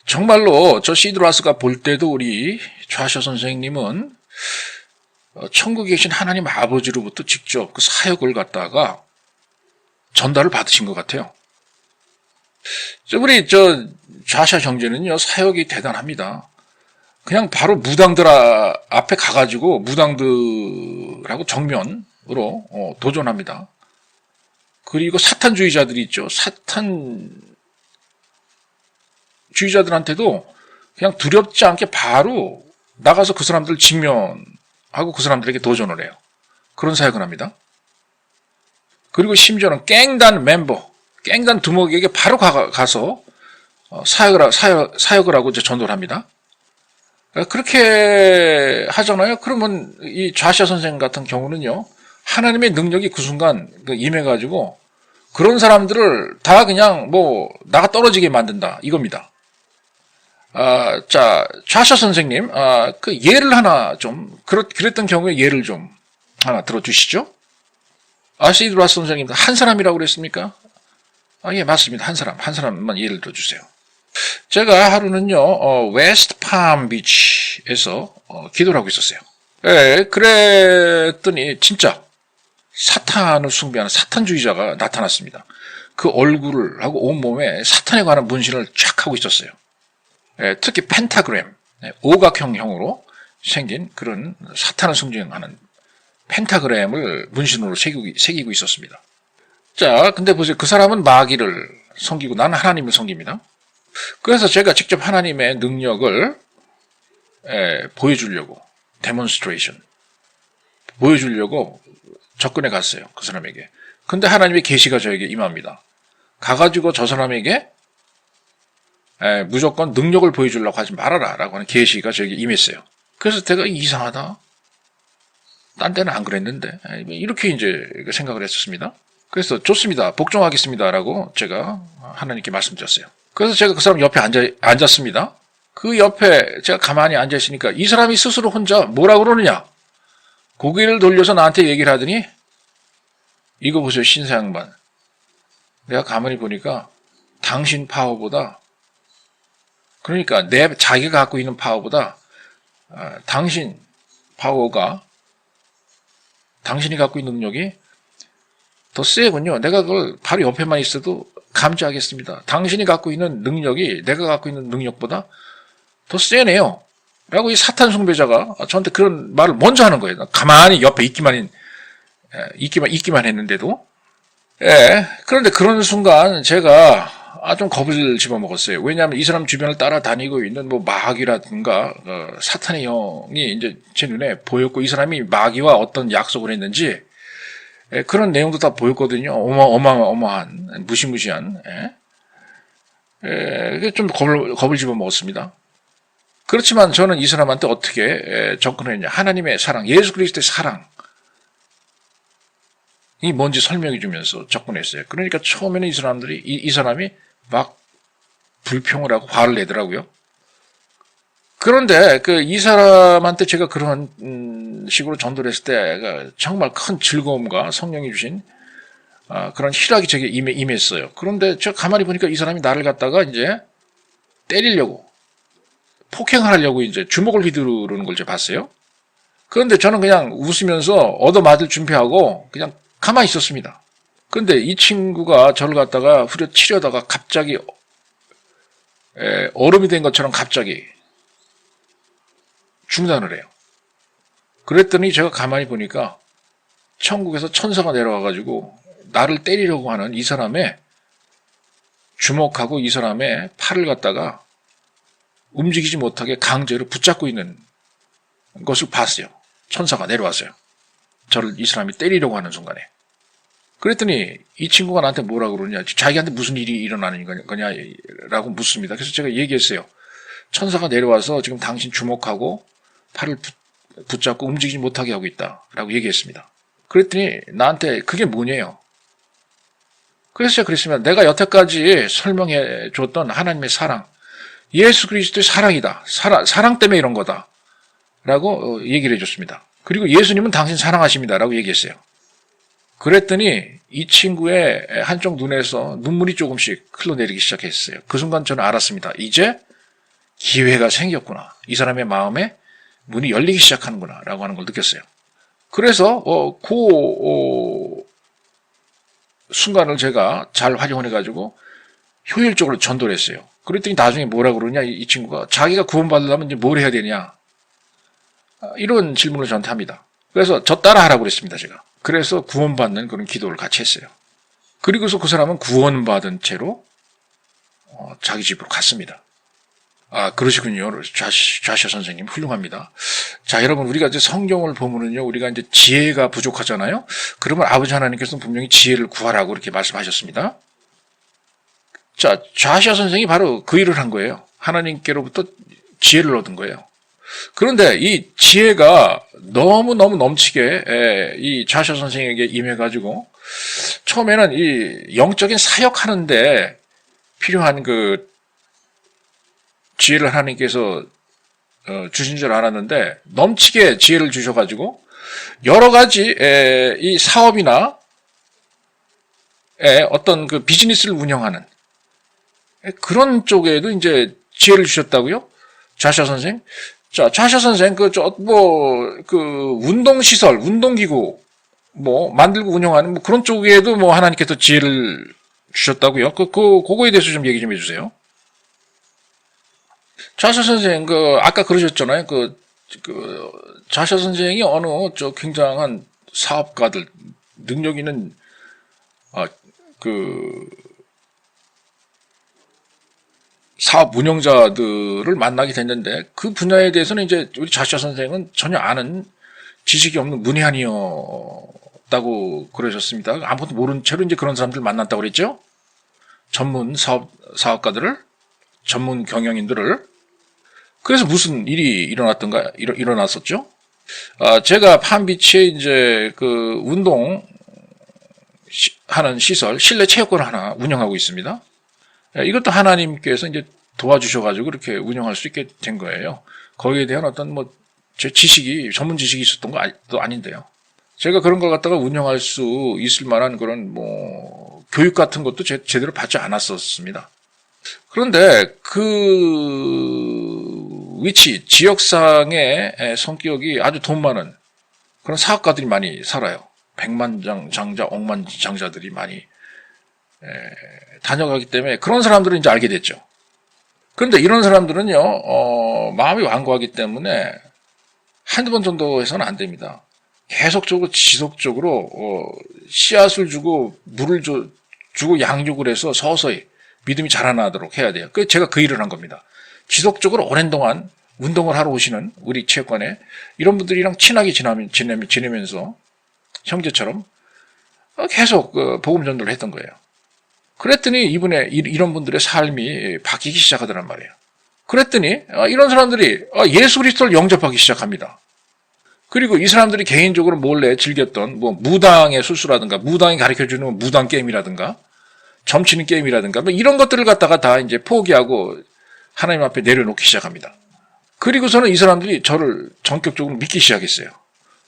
정말로 저 시드라스가 볼 때도 우리 좌셔 선생님은 천국에 계신 하나님 아버지로부터 직접 그 사역을 갖다가 전달을 받으신 것 같아요. 우리 좌셔 형제는요, 사역이 대단합니다. 그냥 바로 무당들 앞에 가가지고 무당들하고 정면으로 도전합니다. 그리고 사탄주의자들이 있죠. 사탄주의자들한테도 그냥 두렵지 않게 바로 나가서 그 사람들을 직면하고 그 사람들에게 도전을 해요. 그런 사역을 합니다. 그리고 심지어는 깽단 두목에게 바로 가서 사역을 하고 이제 전도를 합니다. 그렇게 하잖아요. 그러면 이 좌시아 선생 같은 경우는요, 하나님의 능력이 그 순간 임해가지고 그런 사람들을 다 그냥 나가 떨어지게 만든다 이겁니다. 자, 좌시아 선생님, 그 예를 하나 그랬던 경우에 예를 좀 하나 들어주시죠. 시드라스 선생님, 한 사람이라고 그랬습니까? 예, 맞습니다. 한 사람만 예를 들어주세요. 제가 하루는요, 웨스트 팜 비치에서 기도를 하고 있었어요. 예, 그랬더니 진짜 사탄을 숭배하는 사탄주의자가 나타났습니다. 그 얼굴을 하고 온몸에 사탄에 관한 문신을 쫙 하고 있었어요. 예, 특히 펜타그램, 오각형으로 생긴 그런 사탄을 숭배하는 펜타그램을 문신으로 새기고 있었습니다. 자, 근데 보세요. 그 사람은 마귀를 섬기고 나는 하나님을 섬깁니다. 그래서 제가 직접 하나님의 능력을 보여주려고 데몬스트레이션 보여주려고 접근해 갔어요. 그 사람에게. 근데 하나님의 계시가 저에게 임합니다. 가가지고 저 사람에게 무조건 능력을 보여주려고 하지 말아라 라고 하는 계시가 저에게 임했어요. 그래서 제가 이상하다. 딴 때는 안 그랬는데 이렇게 이제 생각을 했었습니다. 그래서 좋습니다. 복종하겠습니다 라고 제가 하나님께 말씀드렸어요. 그래서 제가 그 사람 옆에 앉았습니다. 그 옆에 제가 가만히 앉아있으니까 이 사람이 스스로 혼자 뭐라고 그러느냐. 고개를 돌려서 나한테 얘기를 하더니 이거 보세요, 신사 양반. 내가 가만히 보니까 당신 파워보다, 그러니까 자기가 갖고 있는 파워보다 당신 파워가, 당신이 갖고 있는 능력이 더 세군요. 내가 그걸 바로 옆에만 있어도 감지하겠습니다. 당신이 갖고 있는 능력이 내가 갖고 있는 능력보다 더 세네요. 라고 이 사탄 숭배자가 저한테 그런 말을 먼저 하는 거예요. 가만히 옆에 있기만 했는데도. 예. 그런데 그런 순간 제가 좀 겁을 집어먹었어요. 왜냐하면 이 사람 주변을 따라다니고 있는 마귀라든가 사탄의 영이 이제 제 눈에 보였고, 이 사람이 마귀와 어떤 약속을 했는지 그런 내용도 다 보였거든요. 어마어마한 무시무시한. 좀 겁을 집어먹었습니다. 그렇지만 저는 이 사람한테 어떻게 접근했냐. 하나님의 사랑, 예수 그리스도의 사랑, 이 뭔지 설명해 주면서 접근했어요. 그러니까 처음에는 이 사람이 막 불평을 하고 화를 내더라고요. 그런데 이 사람한테 제가 그런 식으로 전도를 했을 때 정말 큰 즐거움과 성령이 주신 그런 희락이 제게 임했어요. 그런데 제가 가만히 보니까 이 사람이 나를 갖다가 이제 때리려고, 폭행을 하려고 이제 주먹을 휘두르는 걸 제가 봤어요. 그런데 저는 그냥 웃으면서 얻어맞을 준비하고 그냥 가만히 있었습니다. 그런데 이 친구가 저를 갖다가 후려치려다가 갑자기 얼음이 된 것처럼 갑자기 중단을 해요. 그랬더니 제가 가만히 보니까 천국에서 천사가 내려와가지고 나를 때리려고 하는 이 사람의 주먹하고 이 사람의 팔을 갖다가 움직이지 못하게 강제로 붙잡고 있는 것을 봤어요. 천사가 내려왔어요. 이 사람이 때리려고 하는 순간에. 그랬더니 이 친구가 나한테 뭐라 그러냐, 자기한테 무슨 일이 일어나는 거냐라고 묻습니다. 그래서 제가 얘기했어요. 천사가 내려와서 지금 당신 주먹하고 팔을 붙잡고 움직이지 못하게 하고 있다라고 얘기했습니다. 그랬더니 나한테 그게 뭐냐요. 그래서 제가 그랬습니다. 내가 여태까지 설명해 줬던 하나님의 사랑, 예수 그리스도의 사랑이다. 사랑 때문에 이런 거다. 라고 얘기를 해줬습니다. 그리고 예수님은 당신 사랑하십니다. 라고 얘기했어요. 그랬더니 이 친구의 한쪽 눈에서 눈물이 조금씩 흘러내리기 시작했어요. 그 순간 저는 알았습니다. 이제 기회가 생겼구나. 이 사람의 마음에 문이 열리기 시작하는구나. 라고 하는 걸 느꼈어요. 그래서 그 순간을 제가 잘 활용해가지고 효율적으로 전도를 했어요. 그랬더니 나중에 뭐라 그러냐, 이 친구가 자기가 구원받으려면 이제 뭘 해야 되냐, 이런 질문을 저한테 합니다. 그래서 저 따라 하라고 그랬습니다, 제가. 그래서 구원받는 그런 기도를 같이 했어요. 그리고서 그 사람은 구원받은 채로 자기 집으로 갔습니다. 그러시군요. 좌시아 선생님 훌륭합니다. 자, 여러분, 우리가 이제 성경을 보면은요, 우리가 이제 지혜가 부족하잖아요. 그러면 아버지 하나님께서는 분명히 지혜를 구하라고 이렇게 말씀하셨습니다. 자, 좌시아 선생이 바로 그 일을 한 거예요. 하나님께로부터 지혜를 얻은 거예요. 그런데 이 지혜가 너무너무 넘치게 이 좌시아 선생에게 임해가지고 처음에는 이 영적인 사역하는데 필요한 그 지혜를 하나님께서 주신 줄 알았는데 넘치게 지혜를 주셔가지고 여러 가지 이 사업이나 어떤 그 비즈니스를 운영하는 그런 쪽에도 이제 지혜를 주셨다고요? 좌시아 선생? 자, 좌시아 선생, 운동시설, 운동기구, 만들고 운영하는, 그런 쪽에도 하나님께서 지혜를 주셨다고요? 그거에 대해서 좀 얘기 좀 해주세요. 좌시아 선생, 아까 그러셨잖아요. 좌시아 선생이 어느, 굉장한 사업가들, 능력 있는, 사업 운영자들을 만나게 됐는데 그 분야에 대해서는 이제 우리 좌시아 선생은 전혀 아는 지식이 없는 문외한이었다고 그러셨습니다. 아무것도 모르는 채로 이제 그런 사람들을 만났다고 그랬죠. 전문 사업가들을, 전문 경영인들을. 그래서 무슨 일이 일어났었죠. 제가 팜비치에 이제 운동 하는 시설, 실내 체육관을 하나 운영하고 있습니다. 이것도 하나님께서 이제 도와주셔가지고 이렇게 운영할 수 있게 된 거예요. 거기에 대한 어떤 제 전문 지식이 있었던 것도 아닌데요. 제가 그런 걸 갖다가 운영할 수 있을 만한 그런 교육 같은 것도 제대로 받지 않았었습니다. 그런데 그 위치, 지역상의 성격이 아주 돈 많은 그런 사업가들이 많이 살아요. 백만장자, 억만장자들이 많이 다녀가기 때문에 그런 사람들은 이제 알게 됐죠. 그런데 이런 사람들은요, 마음이 완고하기 때문에 한두 번 정도 해서는 안 됩니다. 계속적으로, 지속적으로, 씨앗을 주고, 물을 주고 양육을 해서 서서히 믿음이 자라나도록 해야 돼요. 제가 그 일을 한 겁니다. 지속적으로 오랜 동안 운동을 하러 오시는 우리 체육관에 이런 분들이랑 친하게 지내면서 형제처럼 계속 복음 전도를 했던 거예요. 그랬더니 이런 분들의 삶이 바뀌기 시작하더란 말이에요. 그랬더니 이런 사람들이 예수 그리스도를 영접하기 시작합니다. 그리고 이 사람들이 개인적으로 몰래 즐겼던 뭐 무당의 술수라든가 무당이 가르쳐주는 무당 게임이라든가 점치는 게임이라든가 뭐 이런 것들을 갖다가 다 이제 포기하고 하나님 앞에 내려놓기 시작합니다. 그리고서는 이 사람들이 저를 전격적으로 믿기 시작했어요.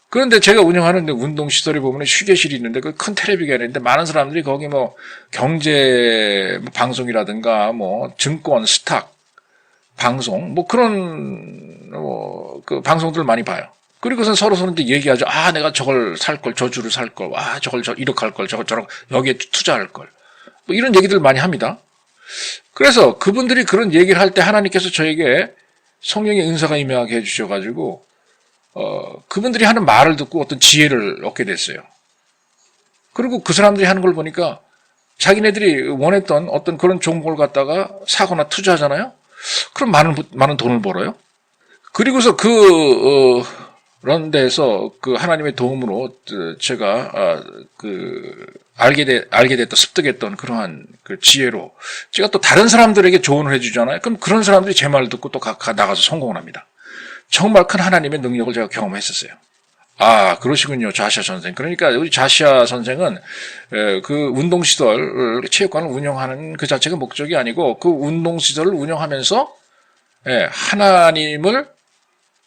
그런데 제가 운영하는 운동시설에 보면 휴게실이 있는데 그 큰 텔레비가 있는데 많은 사람들이 거기 뭐 경제 방송이라든가 뭐 증권, 스탁 방송 뭐 그런 그 방송들을 많이 봐요. 그리고선 서로 이제 얘기하죠. 아, 내가 저걸 살 걸, 저 주를 살 걸, 아, 저걸 이렇게 할 걸, 저걸 여기에 투자할 걸. 뭐 이런 얘기들 많이 합니다. 그래서 그분들이 그런 얘기를 할 때 하나님께서 저에게 성령의 은사가 임하게 해주셔가지고 그분들이 하는 말을 듣고 어떤 지혜를 얻게 됐어요. 그리고 그 사람들이 하는 걸 보니까 자기네들이 원했던 어떤 그런 종목을 갖다가 사거나 투자하잖아요. 그럼 많은 돈을 벌어요. 그리고서 그런 데서 그 하나님의 도움으로 제가 알게 됐던 습득했던 그러한 그 지혜로 제가 또 다른 사람들에게 조언을 해주잖아요. 그럼 그런 사람들이 제 말을 듣고 또 나가서 성공을 합니다. 정말 큰 하나님의 능력을 제가 경험했었어요. 아, 그러시군요. 자시아 선생. 그러니까 우리 자시아 선생은 그 운동시설, 체육관을 운영하는 그 자체가 목적이 아니고 그 운동시설을 운영하면서 하나님을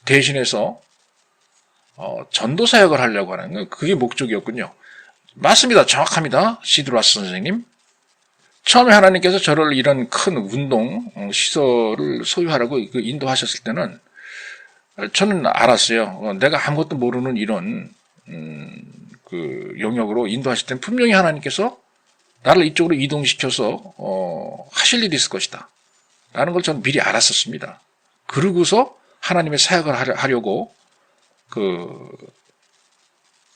대신해서 전도 사역을 하려고 하는 그게 목적이었군요. 맞습니다. 정확합니다. 시드라스 선생님. 처음에 하나님께서 저를 이런 큰 운동 시설을 소유하라고 인도하셨을 때는 저는 알았어요. 내가 아무것도 모르는 이런 그 영역으로 인도하실 때는 분명히 하나님께서 나를 이쪽으로 이동시켜서 하실 일이 있을 것이다 라는 걸 저는 미리 알았었습니다. 그러고서 하나님의 사역을 하려고 그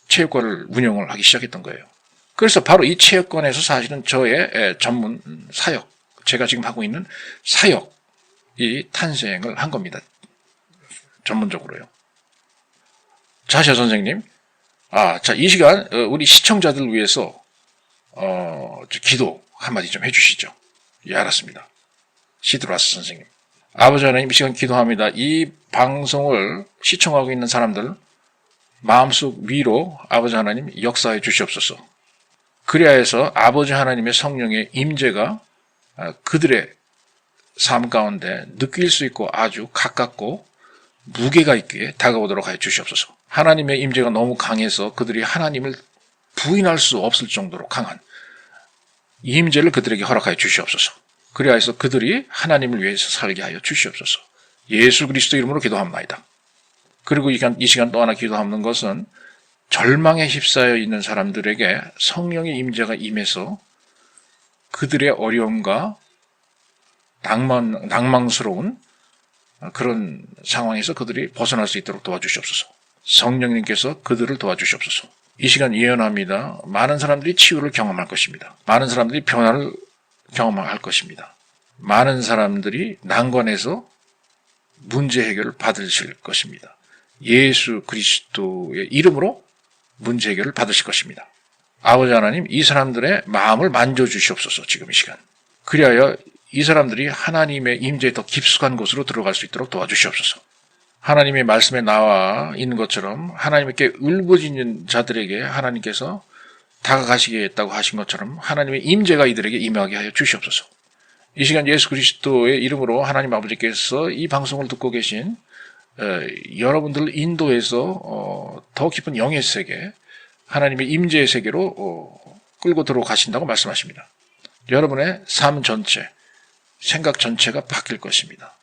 체육관을 운영을 하기 시작했던 거예요. 그래서 바로 이 체육관에서 사실은 저의 전문 사역, 제가 지금 하고 있는 사역이 탄생을 한 겁니다. 전문적으로요. 자시아 선생님, 자, 이 시간 우리 시청자들 위해서 기도 한마디 좀 해주시죠. 예, 알았습니다. 시드라스 선생님. 아버지 하나님, 이 시간 기도합니다. 이 방송을 시청하고 있는 사람들 마음속 위로 아버지 하나님 역사해 주시옵소서. 그래야 해서 아버지 하나님의 성령의 임재가 그들의 삶 가운데 느낄 수 있고 아주 가깝고 무게가 있기에 다가오도록 하여 주시옵소서. 하나님의 임재가 너무 강해서 그들이 하나님을 부인할 수 없을 정도로 강한 이 임재를 그들에게 허락하여 주시옵소서. 그래야 해서 그들이 하나님을 위해서 살게 하여 주시옵소서. 예수 그리스도 이름으로 기도합니다. 그리고 이 시간 또 하나 기도하는 것은 절망에 휩싸여 있는 사람들에게 성령의 임재가 임해서 그들의 어려움과 낭망스러운 그런 상황에서 그들이 벗어날 수 있도록 도와주시옵소서. 성령님께서 그들을 도와주시옵소서. 이 시간 예언합니다. 많은 사람들이 치유를 경험할 것입니다. 많은 사람들이 변화를 경험할 것입니다. 많은 사람들이 난관에서 문제 해결을 받으실 것입니다. 예수 그리스도의 이름으로 문제 해결을 받으실 것입니다. 아버지 하나님, 이 사람들의 마음을 만져주시옵소서. 지금 이 시간. 그리하여 이 사람들이 하나님의 임재에 더 깊숙한 곳으로 들어갈 수 있도록 도와주시옵소서. 하나님의 말씀에 나와 있는 것처럼 하나님께 울부짖는 자들에게 하나님께서 다가가시겠다고 하신 것처럼 하나님의 임재가 이들에게 임하게 하여 주시옵소서. 이 시간 예수 그리스도의 이름으로 하나님 아버지께서 이 방송을 듣고 계신 여러분들을 인도해서 더 깊은 영의 세계, 하나님의 임재의 세계로 끌고 들어가신다고 말씀하십니다. 여러분의 삶 전체, 생각 전체가 바뀔 것입니다.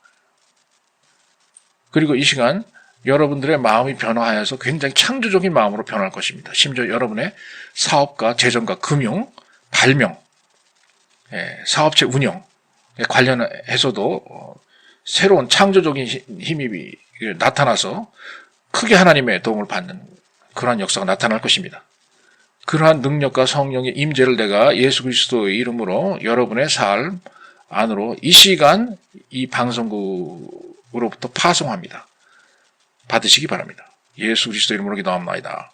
그리고 이 시간 여러분들의 마음이 변화하여서 굉장히 창조적인 마음으로 변할 것입니다. 심지어 여러분의 사업과 재정과 금융, 발명, 사업체 운영 관련해서도 새로운 창조적인 힘이 나타나서 크게 하나님의 도움을 받는 그러한 역사가 나타날 것입니다. 그러한 능력과 성령의 임재를 내가 예수 그리스도의 이름으로 여러분의 삶 안으로 이 시간 이 방송국으로부터 파송합니다. 받으시기 바랍니다. 예수 그리스도 이름으로 기도합니다.